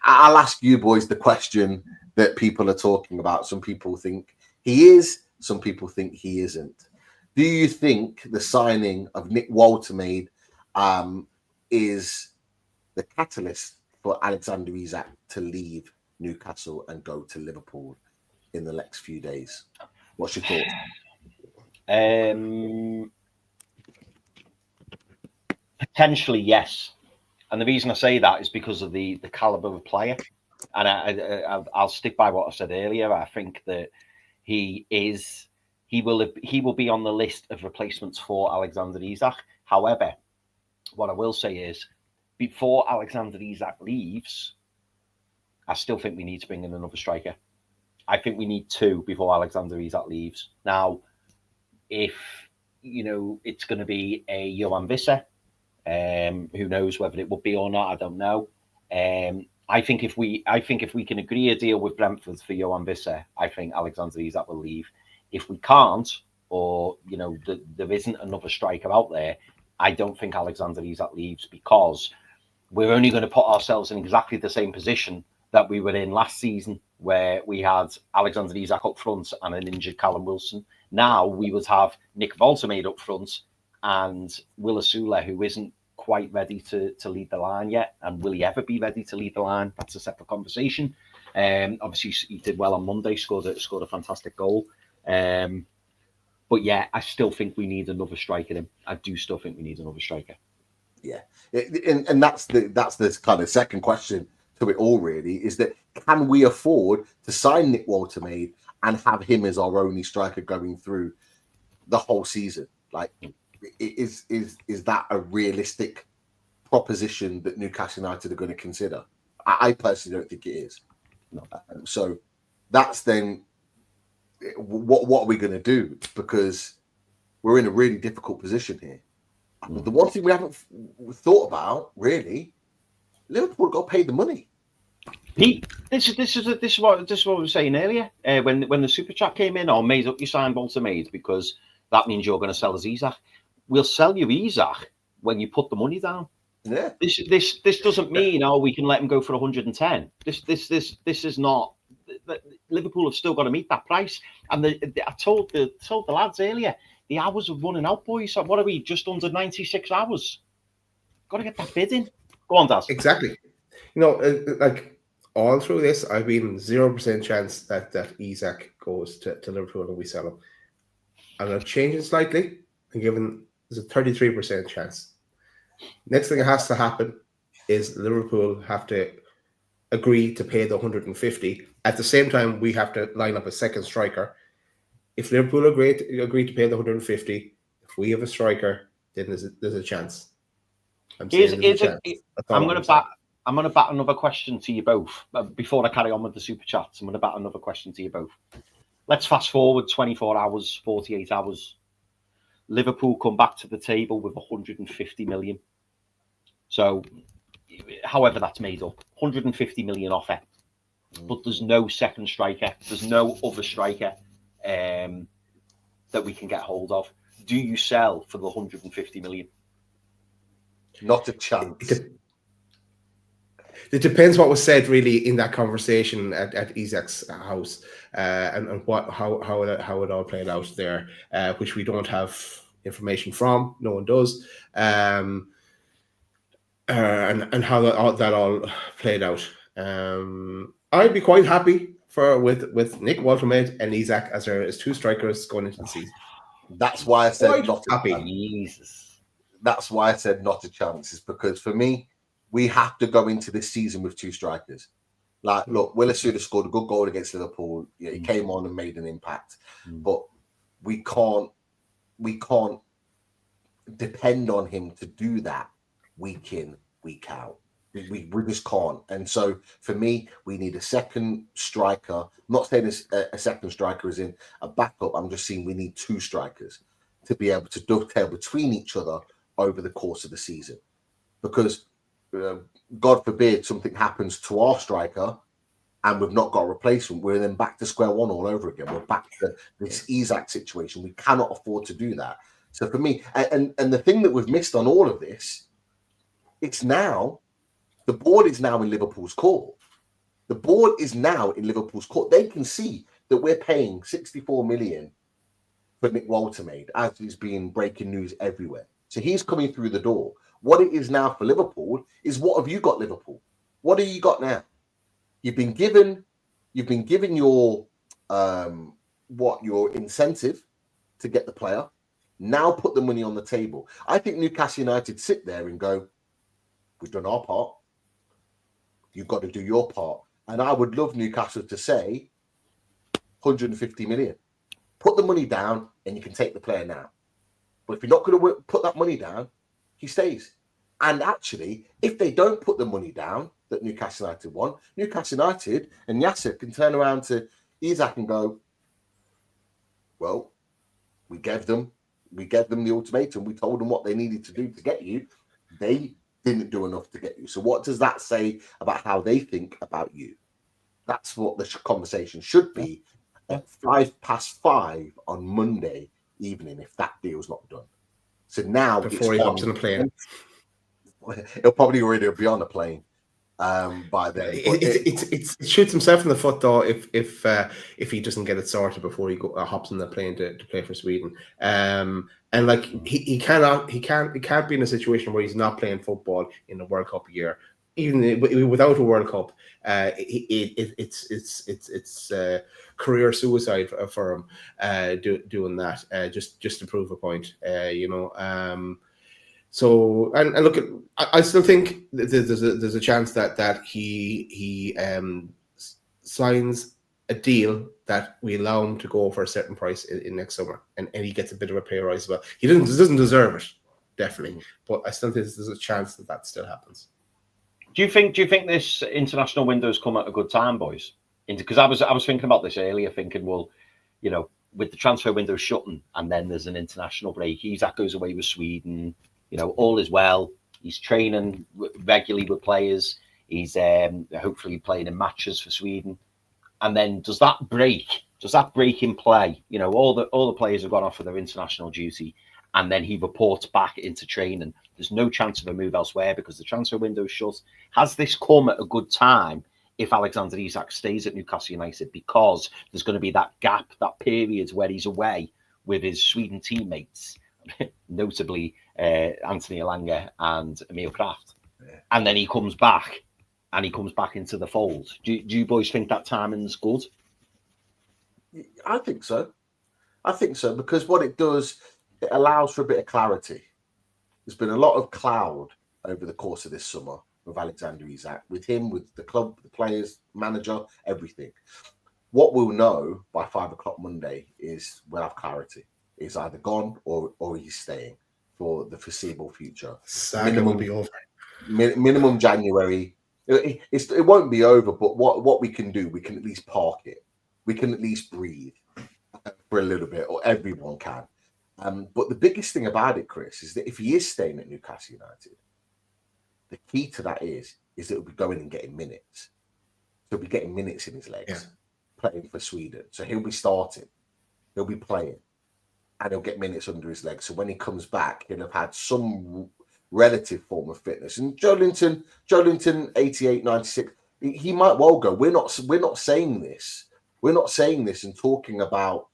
I'll ask you boys the question that people are talking about. Some people think he is, some people think he isn't. Do you think the signing of Nick Woltermade is the catalyst for Alexander Isak to leave Newcastle and go to Liverpool in the next few days? What's your thoughts? Potentially, yes. And the reason I say that is because of the caliber of player. And I'll stick by what I said earlier. I think that he will be on the list of replacements for Alexander Isak. However, what I will say is, before Alexander Isak leaves, I still think we need to bring in another striker. I think we need 2 before Alexander Isak leaves. Now, if it's going to be a Johan Visser, who knows whether it will be or not? I don't know. I think if we can agree a deal with Brentford for Johan Visser, I think Alexander Isak will leave. If we can't, or there isn't another striker out there, I don't think Alexander Isak leaves, because we're only going to put ourselves in exactly the same position that we were in last season, where we had Alexander Isak up front and an injured Callum Wilson. Now we would have Nick Woltermade up front and Will Asula, who isn't quite ready to lead the line yet. And will he ever be ready to lead the line? That's a separate conversation. Obviously, he did well on Monday, scored a fantastic goal. But yeah, I still think we need another striker in. I do still think we need another striker. Yeah, and that's the kind of second question to it all, really, is that can we afford to sign Nick Woltermade and have him as our only striker going through the whole season? Like, is that a realistic proposition that Newcastle United are going to consider? I personally don't think it is. No. So that's then what are we going to do? Because we're in a really difficult position here. The one thing we haven't thought about really, Liverpool got paid the money. Pete, this is what we were saying earlier. When the super chat came in, made up you signed Woltemade because that means you're going to sell us Isak. We'll sell you Isak when you put the money down. Yeah. This doesn't mean we can let him go for 110. This is not. Liverpool have still got to meet that price. And I told the lads earlier, the hours are running out, boys. So what are we? Just under 96 hours. Got to get that bid in. Go on, Daz. Exactly. Like all through this, I've been 0% chance that Isak goes to Liverpool and we sell him. And I've changed it slightly and given there's a 33% chance. Next thing that has to happen is Liverpool have to agree to pay the 150. At the same time, we have to line up a second striker. If Liverpool agree to pay the 150, if we have a striker, then there's a chance. I'm going to bat another question to you both before I carry on with the super chats. I'm going to bat another question to you both. Let's fast forward 24 hours, 48 hours. Liverpool come back to the table with 150 million. So, however that's made up, 150 million offer. But there's no second striker. There's no other striker that we can get hold of. Do you sell for the 150 million? Not a chance. It depends what was said really in that conversation at Isak's house and how it all played out there, which we don't have information from. No one does, and how that all played out. I'd be quite happy with Nick Woltemade and Isak as two strikers going into the season. That's why I said quite not happy. Jesus. That's why I said not a chance. Is because for me, we have to go into this season with two strikers. Like, look, Will Asuda scored a good goal against Liverpool. Yeah, he came on and made an impact, but we can't depend on him to do that week in, week out. We just can't. And so for me, we need a second striker. I'm not saying a second striker is in a backup. I'm just saying we need two strikers to be able to dovetail between each other over the course of the season. Because God forbid something happens to our striker and we've not got a replacement, we're then back to square one all over again. We're back to this Isak situation. We cannot afford to do that. So for me, and the thing that we've missed on all of this, it's now, the board is now in Liverpool's court. The board is now in Liverpool's court. They can see that we're paying 64 million for Nick Woltemade, as is being breaking news everywhere. So he's coming through the door. What it is now for Liverpool is, what have you got, Liverpool? What have you got now? You've been given your your incentive to get the player. Now put the money on the table. I think Newcastle United sit there and go, we've done our part. You've got to do your part. And I would love Newcastle to say 150 million. Put the money down and you can take the player now. But if you're not going to put that money down, he stays. And actually, if they don't put the money down that Newcastle United want, Newcastle United and Yasser can turn around to Isak and go, well, we gave them the ultimatum. We told them what they needed to do to get you. They didn't do enough to get you. So what does that say about how they think about you? That's what the conversation should be at 5:05 on Monday evening if that deal's not done. So now, before he hops on a plane, he'll probably already be on a plane by then. It shoots himself in the foot though if he doesn't get it sorted before he hops on the plane to play for Sweden. And like he can't be in a situation where he's not playing football in the World Cup year. Even without a World Cup, it's career suicide for him doing that just to prove a point, So and look, I still think there's a chance that he signs a deal that we allow him to go for a certain price in next summer, and he gets a bit of a pay rise as well. He doesn't deserve it, definitely, but I still think there's a chance that still happens. Do you think this international window's come at a good time, boys? Because I was thinking about this earlier, thinking, well, with the transfer window shutting, and then there's an international break. Isak goes away with Sweden. All is well. He's training regularly with players. He's hopefully playing in matches for Sweden. And then does that break in play? All the players have gone off for their international duty, and then he reports back into training. There's no chance of a move elsewhere because the transfer window is shut. Has this come at a good time if Alexander Isak stays at Newcastle United? Because there's going to be that gap, that period where he's away with his Sweden teammates, notably Anthony Elanga and Emil Kraft. Yeah. And then he comes back into the fold. Do you boys think that timing's good? I think so. Because what it does, it allows for a bit of clarity. There's been a lot of cloud over the course of this summer with Alexander Isak, with him, with the club, the players, manager, everything. What we'll know by 5 o'clock Monday is we'll have clarity. He's either gone or he's staying for the foreseeable future. Saga will be over. Minimum January. It won't be over, but what we can do, we can at least park it. We can at least breathe for a little bit, or everyone can. But the biggest thing about it, Chris, is that if he is staying at Newcastle United, the key to that is that he'll be going and getting minutes. He'll be getting minutes in his legs, playing for Sweden. So he'll be starting, he'll be playing, and he'll get minutes under his legs. So when he comes back, he'll have had some relative form of fitness. And Joelinton, 88, 96, he might well go. We're not saying this. We're not saying this and talking about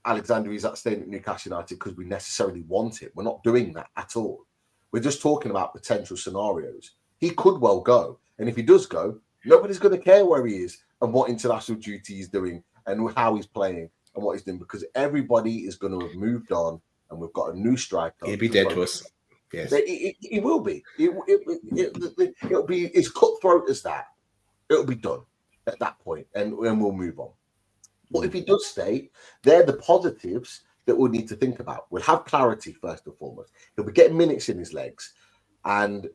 Alexander Isak staying at Newcastle United because we necessarily want it. We're not doing that at all. We're just talking about potential scenarios. He could well go. And if he does go, nobody's going to care where he is and what international duty he's doing and how he's playing and what he's doing, because everybody is going to have moved on and we've got a new striker. He'll be dead to us. Yes. He will be. It'll be as cutthroat as that. It'll be done at that point and we'll move on. But if he does stay, they're the positives that we'll need to think about. We'll have clarity first and foremost. He'll be getting minutes in his legs and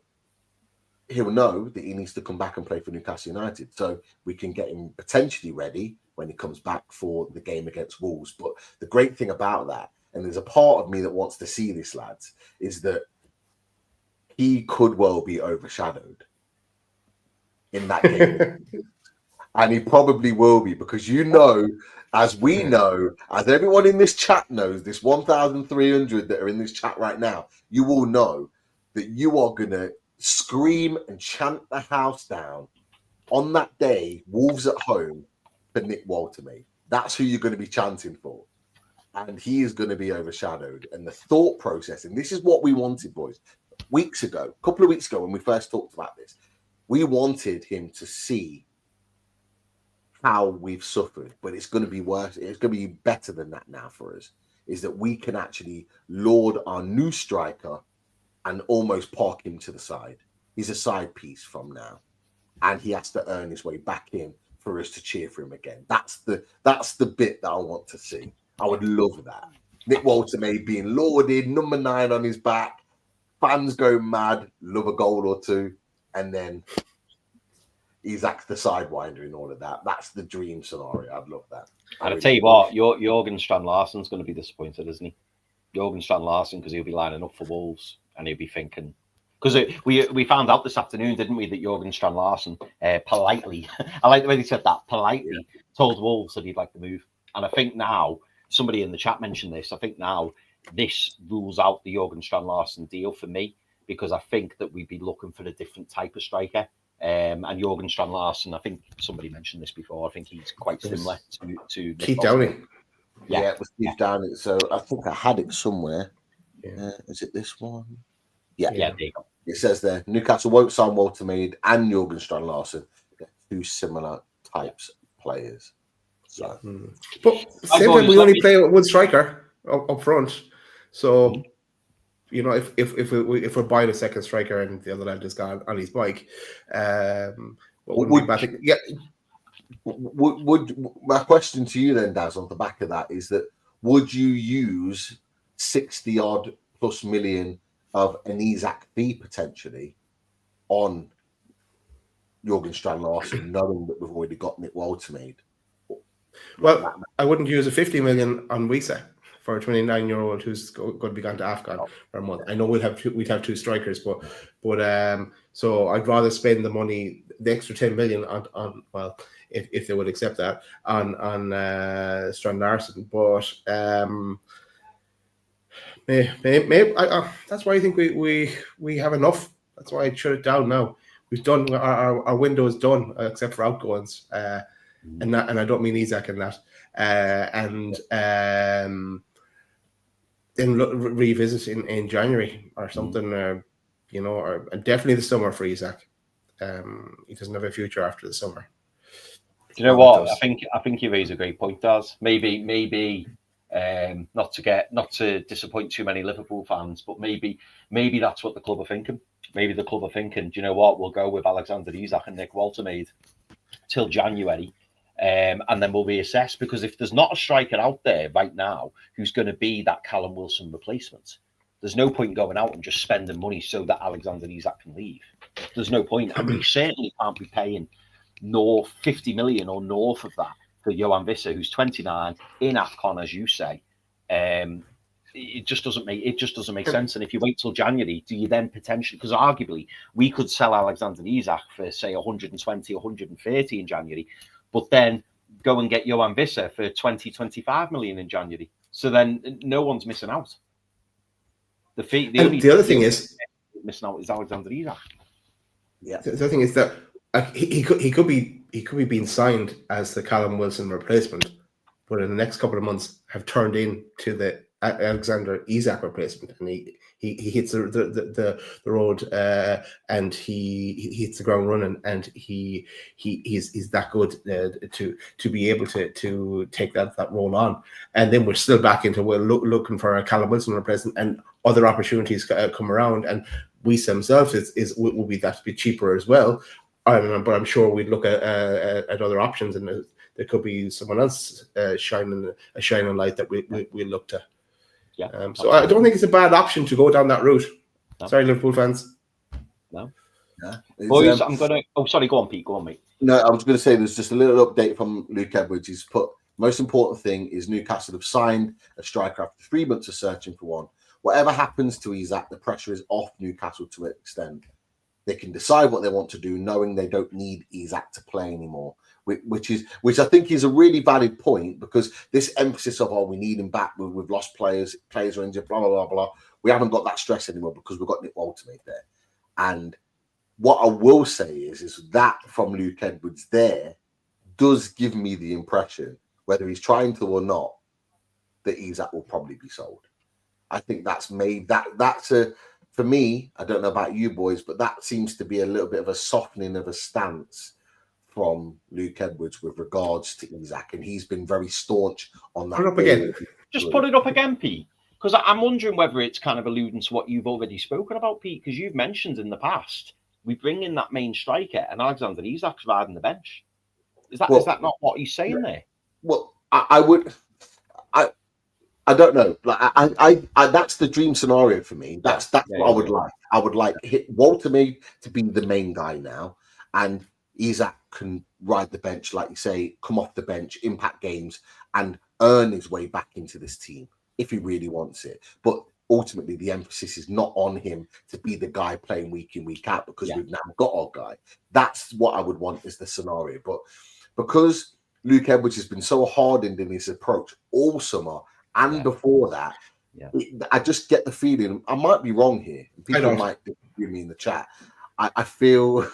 he'll know that he needs to come back and play for Newcastle United. So we can get him potentially ready when he comes back for the game against Wolves. But the great thing about that, and there's a part of me that wants to see this, lads, is that he could well be overshadowed in that game. And he probably will be, because as we know, as everyone in this chat knows, this 1,300 that are in this chat right now, you all know that you are going to scream and chant the house down on that day, Wolves at home, for Nick Woltemade. That's who you're going to be chanting for. And he is going to be overshadowed. And the thought process, and this is what we wanted, boys, a couple of weeks ago when we first talked about this, we wanted him to see how we've suffered, but it's going to be worse. It's going to be better than that now for us, is that we can actually laud our new striker and almost park him to the side. He's a side piece from now, and he has to earn his way back in for us to cheer for him again. That's the bit that I want to see. I would love that. Nick Woltermade being lauded, number 9 on his back, fans go mad, love a goal or two, and then Isak the sidewinder and all of that. That's the dream scenario. I'd love that. I'll tell you what, Jørgen Strand Larsen's going to be disappointed, isn't he? Jørgen Strand Larsen, because he'll be lining up for Wolves and he'll be thinking, because we found out this afternoon, didn't we, that Jørgen Strand Larsen politely, I like the way they said that, politely told Wolves that he'd like to move. And I think now, somebody in the chat mentioned this, I think now this rules out the Jørgen Strand Larsen deal for me, because I think that we'd be looking for a different type of striker. And Jørgen Strand Larsen, I think somebody mentioned this before. I think he's quite similar to Keith Downing. Yeah, it was Keith Downing. So I think I had it somewhere. Yeah. Is it this one? Yeah. There you go. It says there, Newcastle won't sign Woltemade and Jørgen Strand Larsen. They're two similar types of players. So, but same time we only play one striker up front. So. You know, if we're buying a second striker and the other lad just got on his bike, would my question to you then, Daz, on the back of that is that would you use 60 odd plus million of an Isak fee potentially on Jørgen Strand Larsen, knowing that we've already got Nick Woltemade? Well, I wouldn't use a 50 million on Wisa for a 29-year-old who's going to be gone to Afghan for a month. I know we'd have two strikers, but so I'd rather spend the money, the extra 10 million on well, if they would accept that, on Strand Larson. But maybe that's why I think we have enough. That's why I shut it down now. We've done our window is done, except for outgoings, and I don't mean Isak in that. Then revisit in January or something, or definitely the summer for Isak. He doesn't have a future after the summer. Do you know what? I think you raise a great point, Daz. Maybe not to disappoint too many Liverpool fans, but maybe that's what the club are thinking. Maybe the club are thinking, do you know what? We'll go with Alexander Isak and Nick Woltemade till January. And then we'll reassess, because if there's not a striker out there right now who's going to be that Callum Wilson replacement, there's no point going out and just spending money so that Alexander Isak can leave. There's no point, and we certainly can't be paying 50 million or north of that for Johan Visser, who's 29 in AFCON, as you say. It just doesn't make sense. And if you wait till January, do you then potentially, because arguably we could sell Alexander Isak for say 120, 130 in January, but then go and get Johan Visser for 20, 25 million in January. So then no one's missing out. The other thing is missing out is Alexander Isak. Yeah. The other thing is that he could be being signed as the Callum Wilson replacement, but in the next couple of months have turned into the Alexander Isak replacement, and he hits the road and he hits the ground running, and he's that good to be able to take that role on. And then we're still back into looking for a Callum Wilson replacement, and other opportunities come around, and Wisa himself will be that bit cheaper as well. But I'm sure we'd look at other options, and there could be someone else shining light that we look to. Yeah. So I don't think it's a bad option to go down that route. No. Sorry, Liverpool fans. No. Yeah. Boys, I'm gonna. Oh, sorry. Go on, Pete. Go on, mate. No, I was going to say there's just a little update from Luke Edwards. He's put, most important thing is Newcastle have signed a striker after 3 months of searching for one. Whatever happens to Isak, the pressure is off Newcastle to an extent. They can decide what they want to do, knowing they don't need Isak to play anymore. Which I think is a really valid point, because this emphasis of, we need him back, we've lost players are injured, blah, blah, blah, blah. We haven't got that stress anymore because we've got Nick Woltemade there. And what I will say is that from Luke Edwards there does give me the impression, whether he's trying to or not, that Isak will probably be sold. I think that's made that's for me, I don't know about you boys, but that seems to be a little bit of a softening of a stance from Luke Edwards with regards to Isak, and he's been very staunch on that. Put it up again. Just put it up again, Pete, because I'm wondering whether it's kind of alluding to what you've already spoken about, Pete, because you've mentioned in the past we bring in that main striker and Alexander Isak's riding the bench. Is that not what he's saying there? Well, I don't know. Like I that's the dream scenario for me. That's what I would like. I would like Woltemade to be the main guy now, and Isak can ride the bench, like you say, come off the bench, impact games, and earn his way back into this team if he really wants it. But ultimately, the emphasis is not on him to be the guy playing week in, week out, because we've now got our guy. That's what I would want as the scenario. But because Luke Edwards has been so hardened in his approach all summer and before that, I just get the feeling, I might be wrong here. People might give me in the chat. I feel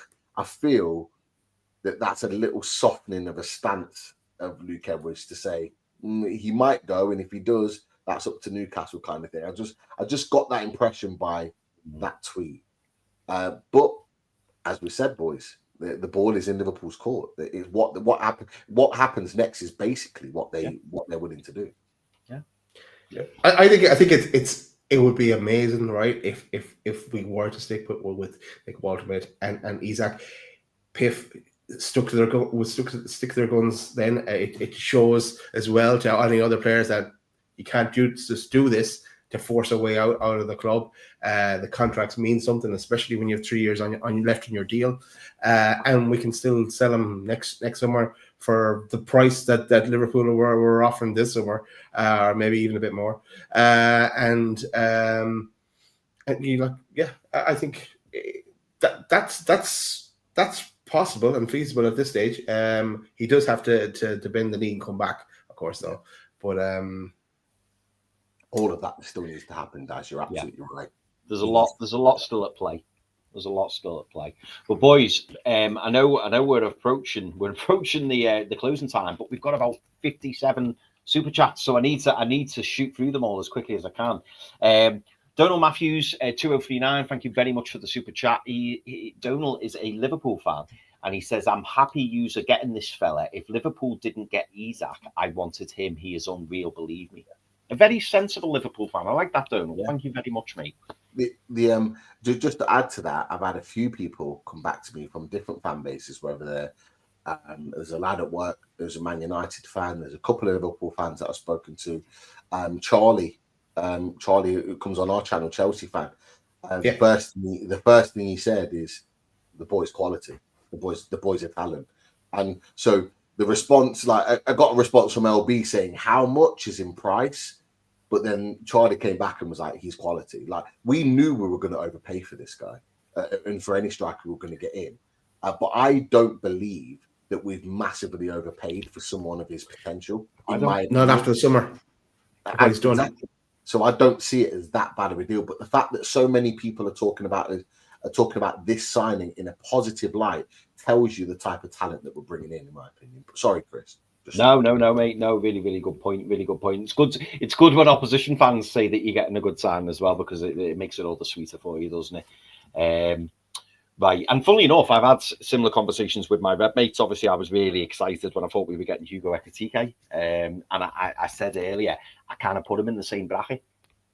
that that's a little softening of a stance of Luke Edwards to say he might go, and if he does, that's up to Newcastle kind of thing. I just got that impression by that tweet. But as we said, boys, the ball is in Liverpool's court. It's what happens next is basically what they're willing to do. Yeah, I think it would be amazing, right? If we were to stick with like Woltermessi and Isak, Piff stick to their guns. Then it shows as well to any other players that you can't just do this to force a way out of the club. The contracts mean something, especially when you have 3 years on left in your deal, and we can still sell them next summer for the price that Liverpool were offering this summer, or maybe even a bit more. And you know, yeah, I think that's possible and feasible at this stage. He does have to bend the knee and come back, of course, though. But all of that still needs to happen, Daz. You're absolutely right. There's a lot still at play. But boys, I know we're approaching the closing time, but we've got about 57 super chats, so I need to shoot through them all as quickly as I can. Donald Matthews, 2039, thank you very much for the super chat. Donald is a Liverpool fan, and he says, I'm happy yous are getting this fella. If Liverpool didn't get Isak, I wanted him. He is unreal, believe me. A very sensible Liverpool fan. I like that, Donald. Yeah. Thank you very much, mate. Just to add to that, I've had a few people come back to me from different fan bases, whether they're there's a lad at work, there's a Man United fan, there's a couple of Liverpool fans that I've spoken to. Charlie, who comes on our channel, Chelsea fan. The first thing he said is the boy's quality, the boys are talent, and so the response, like I got a response from LB saying how much is in price. But then Charlie came back and was like, he's quality. Like, we knew we were going to overpay for this guy and for any striker we were going to get in. But I don't believe that we've massively overpaid for someone of his potential. Not after the summer. He's done it. So I don't see it as that bad of a deal. But the fact that so many people are talking about this signing in a positive light tells you the type of talent that we're bringing in my opinion. But sorry, Chris. No, mate. No, really good point. Really good point. It's good when opposition fans say that you're getting a good sign as well, because it makes it all the sweeter for you, doesn't it? Right. And funnily enough, I've had similar conversations with my red mates. Obviously, I was really excited when I thought we were getting Hugo Ekitike. And I said earlier, I kind of put him in the same bracket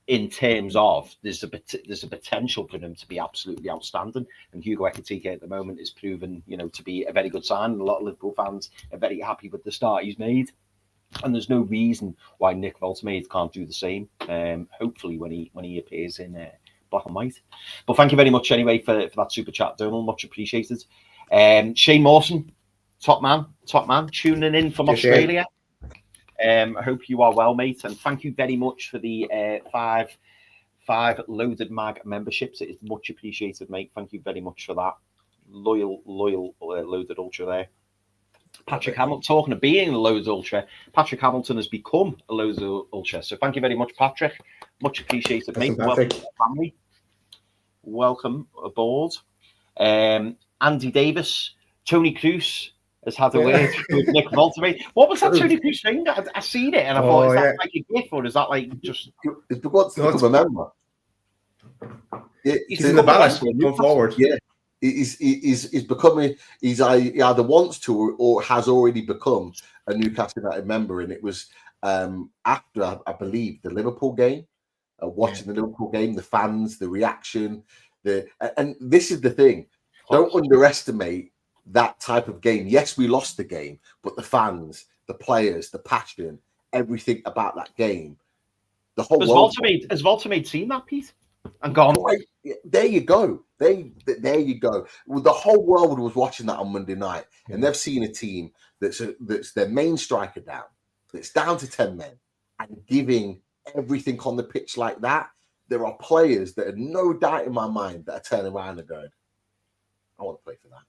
in terms of there's a potential for him to be absolutely outstanding. And Hugo Ekitike at the moment is proven, to be a very good sign. A lot of Liverpool fans are very happy with the start he's made. And there's no reason why Nick Woltemade can't do the same. Hopefully when he appears in black and white. But thank you very much anyway for that super chat, Donald. Much appreciated. Shane Mawson, top man, tuning in from Australia. I hope you are well, mate, and thank you very much for the five Loaded Mag memberships. It is much appreciated, mate. Thank you very much for that. Loyal Loaded Ultra there. Patrick Hamilton, talking of being a Loaded Ultra, Patrick Hamilton has become a Loaded Ultra. So thank you very much, Patrick. Much appreciated, mate. Welcome to the family. Welcome aboard. Andy Davis, Tony Cruz has had a word with Nick Woltemade. What was that Tony Cruz thing? I seen it and I thought, is that like a gift or is that like just... It's because remember. He's in the balance going forward. Yeah. He's becoming, he either wants to or has already become a Newcastle United member. And it was after, I believe, the Liverpool game, watching the Liverpool game, the fans, the reaction, and this is the thing. Don't underestimate that type of game. Yes, we lost the game, but the fans, the players, the passion, everything about that game, the whole world. Has Woltemade seen that, Pete? And gone. There you go. There you go. Well, the whole world was watching that on Monday night, and they've seen a team that's their main striker down, that's down to 10 men, and giving everything on the pitch like that. There are players that are no doubt in my mind that are turning around and going, I want to play for that.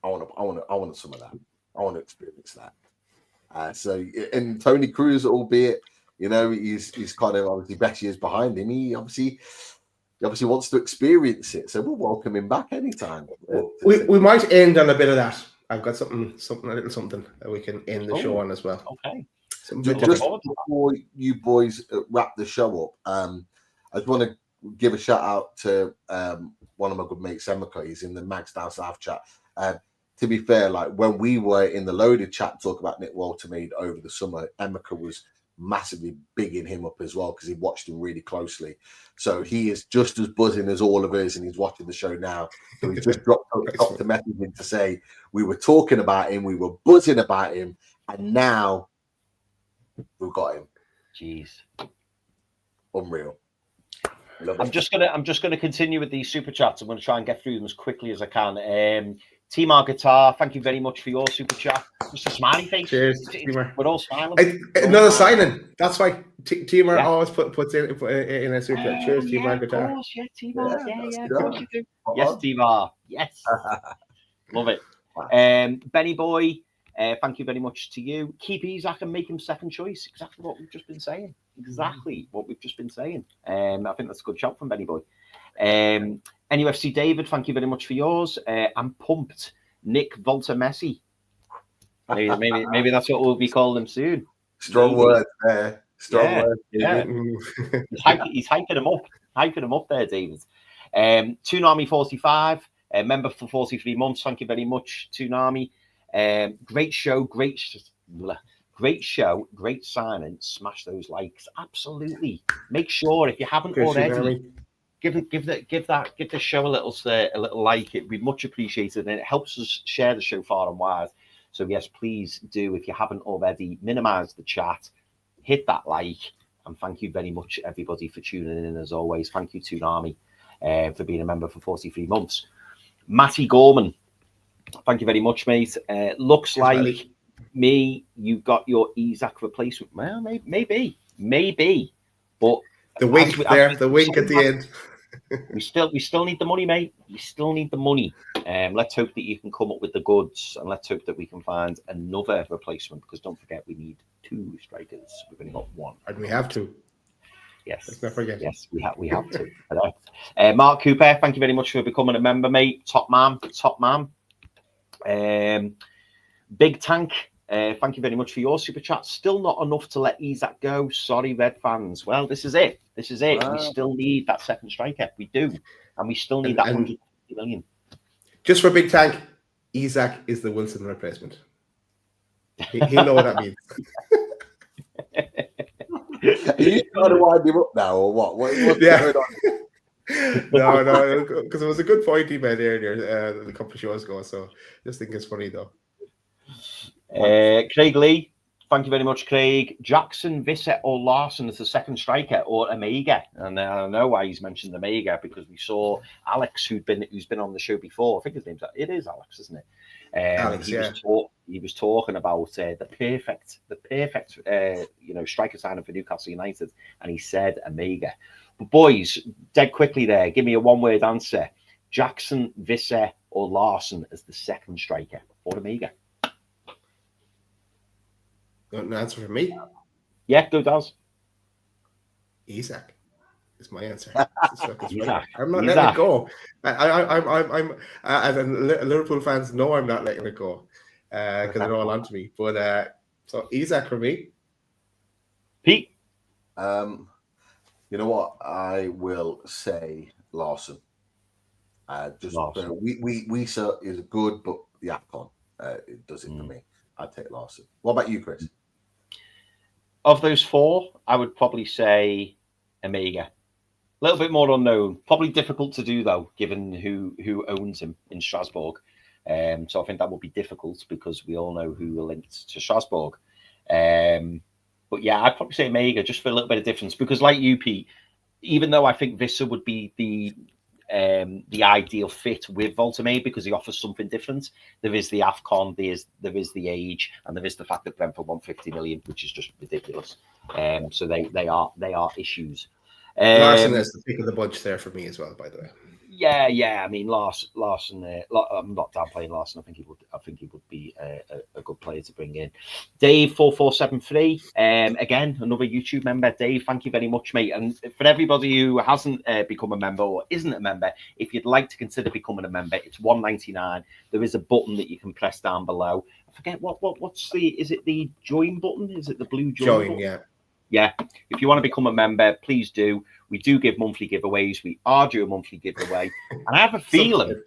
I want some of that. I want to experience that. So, and Tony Cruz, albeit, he's kind of obviously better years behind him. He obviously wants to experience it. So we'll welcome him back anytime. We might end on a bit of that. I've got a little something that we can end the show on as well. Okay. Just before you boys wrap the show up, I just want to give a shout out to one of my good mates, Emeka. He's in the Mags Down South chat. To be fair, like when we were in the Loaded chat talk about Nick Woltemade over the summer, Emeka was massively bigging him up as well because he watched him really closely. So he is just as buzzing as all of us, and he's watching the show now. So he just dropped a message in to say we were talking about him, we were buzzing about him, and now we've got him. Jeez, unreal. I'm just gonna continue with these super chats. I'm gonna try and get through them as quickly as I can. Timar Guitar, thank you very much for your super chat. Just a smiley face. Cheers, Timar. We're all smiling. Another signing. That's why Timar Yeah. always puts in a super chat. Cheers, Timar Guitar. Of course, yeah, Timar. Yeah, of course you do. Spot Yes, on. Timar. Yes. Love it. Benny Boy, thank you very much to you. Keep Isak and make him second choice. Exactly what we've just been saying. I think that's a good shout from Benny Boy. NUFC David, thank you very much for yours. I'm pumped. Nick Woltermessi. Maybe that's what we'll be calling him soon. Strong word there. Strong word. Yeah. He's hyping him up there, David. Toonami 45, member for 43 months. Thank you very much, Toonami. Great show, great signing. Smash those likes. Absolutely. Make sure if you haven't already, give the show a little like. It'd be much appreciated, and it helps us share the show far and wide. So yes, please do, if you haven't already, minimize the chat, hit that like, and thank you very much everybody for tuning in as always. Thank you Toonami for being a member for 43 months. Matty Gorman, thank you very much, mate. Looks like you've got your Isak replacement. Well, maybe, but the wink the wink at the end. We still need the money, mate. We still need the money. Let's hope that you can come up with the goods, and let's hope that we can find another replacement, because don't forget we need 2 strikers. We've only got 1, and we have to. Yes, let's not forget. Yes, we have to. Mark Cooper, thank you very much for becoming a member, mate. Top man. Big Tank. Thank you very much for your super chat. Still not enough to let Isak go. Sorry, Red fans. Well, this is it. Wow. We still need that second striker. We do. And we still need that 150 million. Just for Big Tank, Isak is the Wilson replacement. He'll know what that means. Are you trying to wind him up now, or what? What's going on? No, because it was a good point he made earlier a couple of shows ago. So just think it's funny, though. Craig Lee, thank you very much, Craig. Jackson, Visser, or Larson as the second striker, or Omega. And I know why he's mentioned Omega, because we saw Alex, who's been on the show before. I think his name's Alex, isn't it? Alex, he was talking about the perfect striker signing for Newcastle United, and he said Omega. But boys, dead quickly there, give me a one-word answer: Jackson, Visser, or Larson as the second striker, or Omega. Got an answer for me? Yeah, go Daz. Isak is my answer. Isak. I'm not letting it go. I'm as Liverpool fans know I'm not letting it go because they're all onto me. But so Isak for me. Pete. You know what? I will say Larson. Wisa is good, but the AFCON it does it for me. I'd take Larson. What about you, Chris? Of those 4, I would probably say Omega. A little bit more unknown. Probably difficult to do, though, given who owns him in Strasbourg. So I think that would be difficult, because we all know who are linked to Strasbourg. But yeah, I'd probably say Omega, just for a little bit of difference. Because like you, Pete, even though I think Visser would be the ideal fit with Woltemade, because he offers something different. There is the AFCON, there is the age, and there is the fact that Brentford want 50 million, which is just ridiculous. So they are issues. Larson is the pick of the bunch there for me as well, by the way. Yeah. I mean, Larson. I'm not downplaying Larson. I think he would be a good player to bring in. Dave 4473. Again, another YouTube member. Dave, thank you very much, mate. And for everybody who hasn't become a member or isn't a member, if you'd like to consider becoming a member, it's $1.99. There is a button that you can press down below. I forget what's is it the join button? Is it the blue join button? Yeah. If you want to become a member, please do. We do give monthly giveaways. We are due a monthly giveaway, and I have a feeling.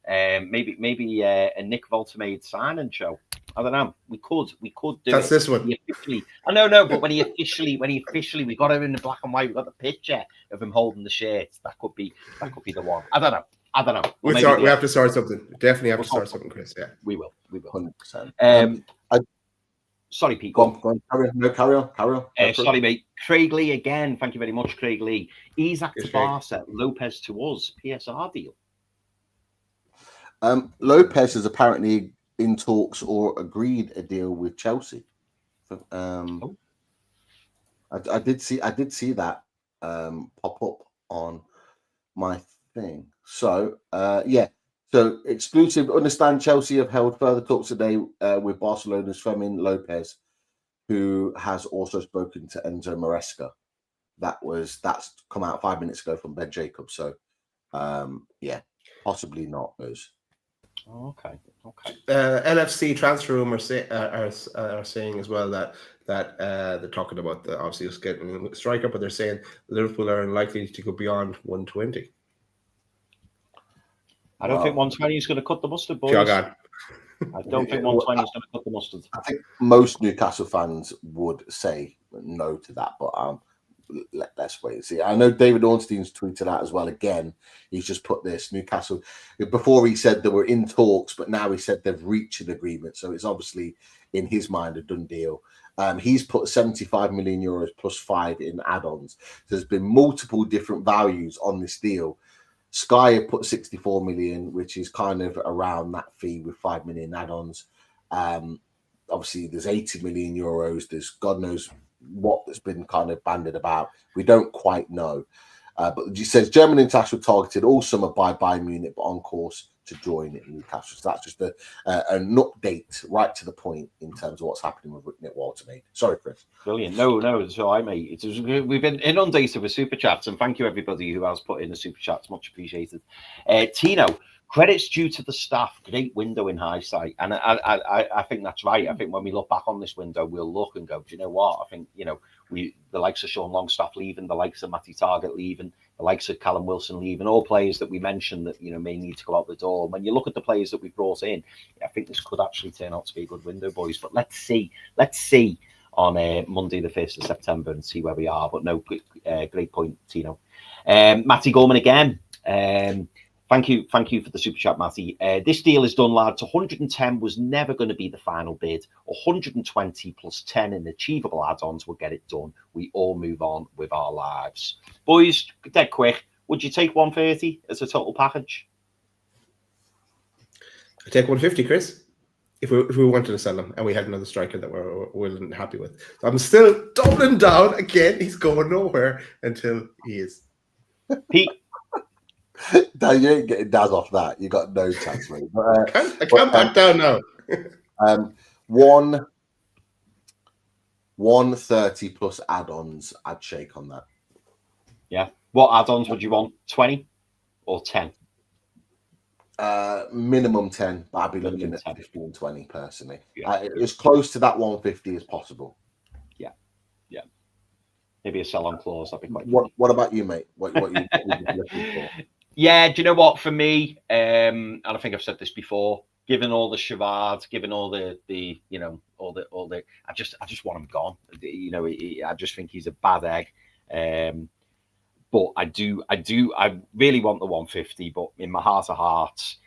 Maybe a Nick Woltemade sign-in show. I don't know. We could do. That's this one. I know, but when he officially, we got him in the black and white. We got the picture of him holding the shirt. That could be the one. I don't know. We have to start something. Definitely have to start something, Chris. Yeah, we will. 100%. Sorry, Pete. Go on. Carry on. Go Sorry, mate. Craig Lee again. Thank you very much, Craig Lee. Isak to Yes, Craig. Barca, Lopez to us. PSR deal. Lopez is apparently in talks or agreed a deal with Chelsea. I did see that pop up on my thing. So so exclusive. Understand Chelsea have held further talks today with Barcelona's Fermin Lopez, who has also spoken to Enzo Maresca. That's come out 5 minutes ago from Ben Jacobs. So possibly not those. Okay. NFC transfer room are saying as well that they're talking about obviously just getting a striker, but they're saying Liverpool are unlikely to go beyond 120. I don't think 120 is going to cut the mustard, boys. Jog on. I don't think 120 is going to cut the mustard. I think most Newcastle fans would say no to that, but let's wait and see. I know David Ornstein's tweeted out as well. Again, he's just put this Newcastle. Before he said they were in talks, but now he said they've reached an agreement. So it's obviously in his mind a done deal. He's put 75 million euros plus 5 in add-ons. There's been multiple different values on this deal. Sky have put 64 million, which is kind of around that fee with 5 million add-ons. Obviously, there's 80 million euros. There's God knows what that's been kind of banded about. We don't quite know. But he says German international targeted all summer by Bayern Munich, but on course to join Newcastle. So that's just an update right to the point in terms of what's happening with Nick Woltemade. Sorry, Chris. Brilliant. No, it's all right, mate. We've been inundated with super chats, and thank you everybody who has put in the super chats. Much appreciated. Tino, credits due to the staff. Great window in hindsight, and I think that's right. I think when we look back on this window, we'll look and go, do you know what? I think the likes of Sean Longstaff leaving, the likes of Matty Targett leaving, the likes of Callum Wilson leaving, all players that we mentioned that may need to go out the door. And when you look at the players that we brought in, I think this could actually turn out to be a good window, boys. But let's see on Monday the 1st of September and see where we are. But no, great point, Tino. Matty Gorman again. Thank you for the super chat, Matty. This deal is done, lads. 110 was never going to be the final bid. 120 plus 10 in achievable add-ons will get it done. We all move on with our lives. Boys, dead quick, would you take 130 as a total package? I take 150, Chris. If we wanted to sell him and we had another striker that we weren't happy with. So I'm still doubling down again. He's going nowhere until he is. Pete? No, you ain't getting Daz off that. You got no chance, mate. But, I can't back down now. 130 plus add-ons. I'd shake on that. Yeah. What add-ons would you want? 20 or 10? Minimum 10, but I'd be looking at 10. 15, 20 personally. Yeah. As close to that 150 as possible. Yeah. Maybe a sell-on clause. That'd be quite. What about you, mate? What you looking for? Yeah, do you know what? For me, and I think I've said this before, given all the charades, given all the all the, I just want him gone. I just think he's a bad egg. But I really want the 150. But in my heart of hearts,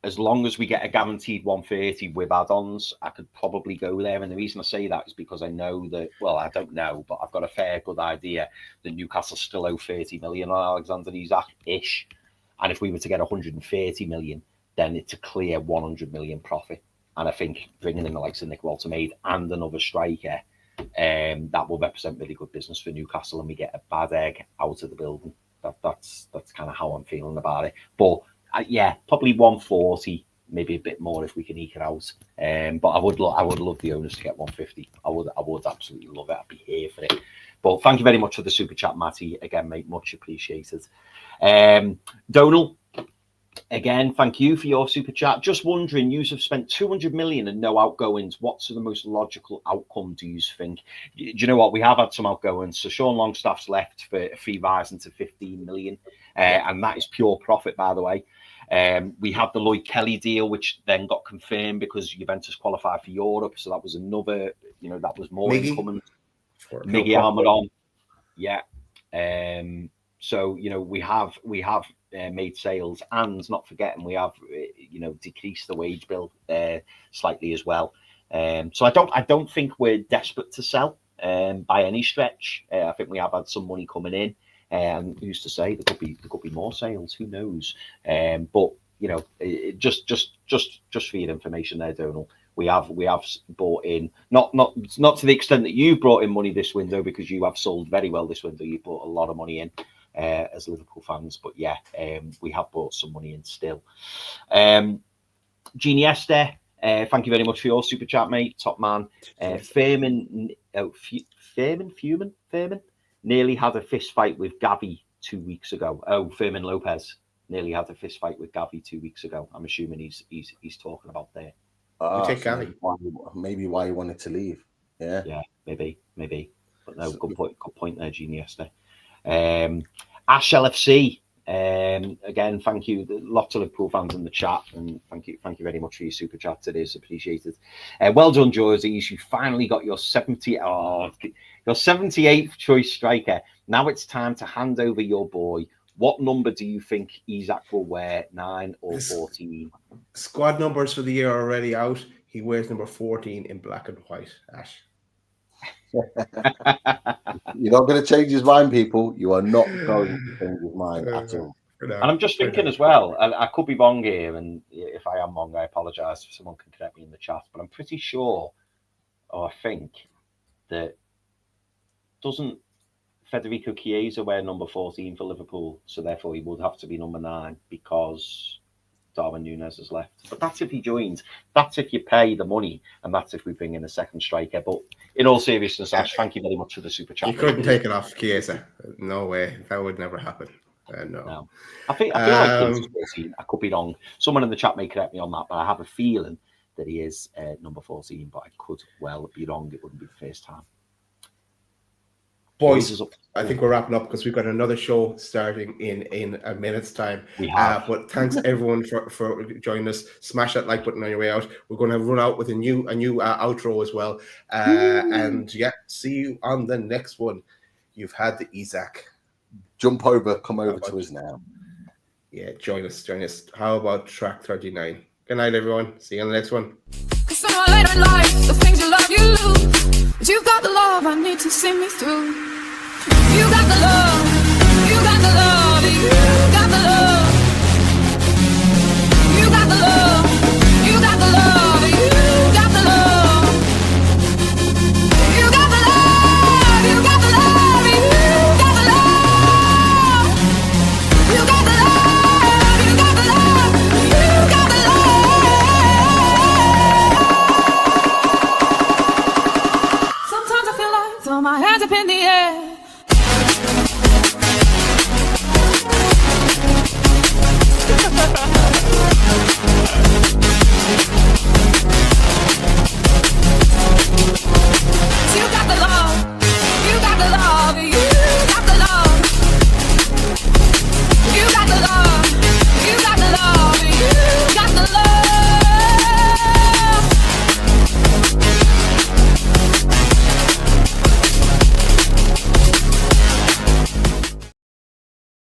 as long as we get a guaranteed 130 with add-ons, I could probably go there. And the reason I say that is because I know that, well, I don't know, but I've got a good idea that Newcastle still owe 30 million on Alexander Isak-ish. And if we were to get 130 million, then it's a clear 100 million profit. And I think bringing in the likes of Nick Woltemade and another striker, that will represent really good business for Newcastle, and we get a bad egg out of the building. That's kind of how I'm feeling about it. But probably 140, maybe a bit more if we can eke it out. But I would love the owners to get 150. I would absolutely love it. I'd be here for it. But thank you very much for the super chat, Matty. Again, mate, much appreciated. Donal, again, thank you for your super chat. Just wondering, you have spent 200 million and no outgoings. What's the most logical outcome, do you think? Do you know what? We have had some outgoings. So Sean Longstaff's left for a fee rising to 15 million. And that is pure profit, by the way. We had the Lloyd Kelly deal, which then got confirmed because Juventus qualified for Europe. So that was another, that was more incoming. Miggy Almiron. Yeah. So, we have made sales, and not forgetting we have, decreased the wage bill slightly as well. So I don't think we're desperate to sell by any stretch. I think we have had some money coming in, and who's to say there could be more sales? Who knows? But you know, just for your information there, Donal, we have bought in, not to the extent that you brought in money this window, because you have sold very well this window. You brought a lot of money in as Liverpool fans, but yeah, we have brought some money in still. Genie Esther, thank you very much for your super chat, mate. Top man. Furman nearly had a fist fight with Gavi 2 weeks ago. Oh, Furman Lopez nearly had a fist fight with Gavi 2 weeks ago. I'm assuming he's talking about there. You take Gavi. Maybe why he wanted to leave. Yeah, maybe. But no, good point there, Genie Esther. Ash LFC. Again, thank you. Lots of Liverpool fans in the chat, and thank you very much for your super chat. It is appreciated. Well done, Jerseys. You finally got your 78th choice striker. Now it's time to hand over your boy. What number do you think Isak will wear? 9 or 14? Squad numbers for the year are already out. He wears number 14 in black and white. Ash. You're not going to change his mind, people. You are not going to change his mind at all. And I'm just thinking as well, and I could be wrong here, and if I am wrong, I apologise if someone can correct me in the chat, but I'm pretty sure, or I think, that doesn't Federico Chiesa wear number 14 for Liverpool, so therefore he would have to be number 9 because Darwin Núñez has left. But that's if he joins. That's if you pay the money, and that's if we bring in a second striker. But in all seriousness, Ash, thank you very much for the super chat. You couldn't take it off Chiesa. No way. That would never happen. No. I feel like he's 14. I could be wrong. Someone in the chat may correct me on that, but I have a feeling that he is number 14, but I could well be wrong. It wouldn't be the first time. Boys, I think we're wrapping up because we've got another show starting in a minute's time. We have. But thanks everyone for joining us. Smash that like button on your way out. We're going to run out with a new outro as well. And yeah, see you on the next one. You've had the Isak. Come over to us now. Yeah, join us. How about track 39? Good night, everyone. See you on the next one. Cause sooner or later in life, the things you love, you lose. But you've got the love I need to see me through. You got the love, you got the love, you got the love.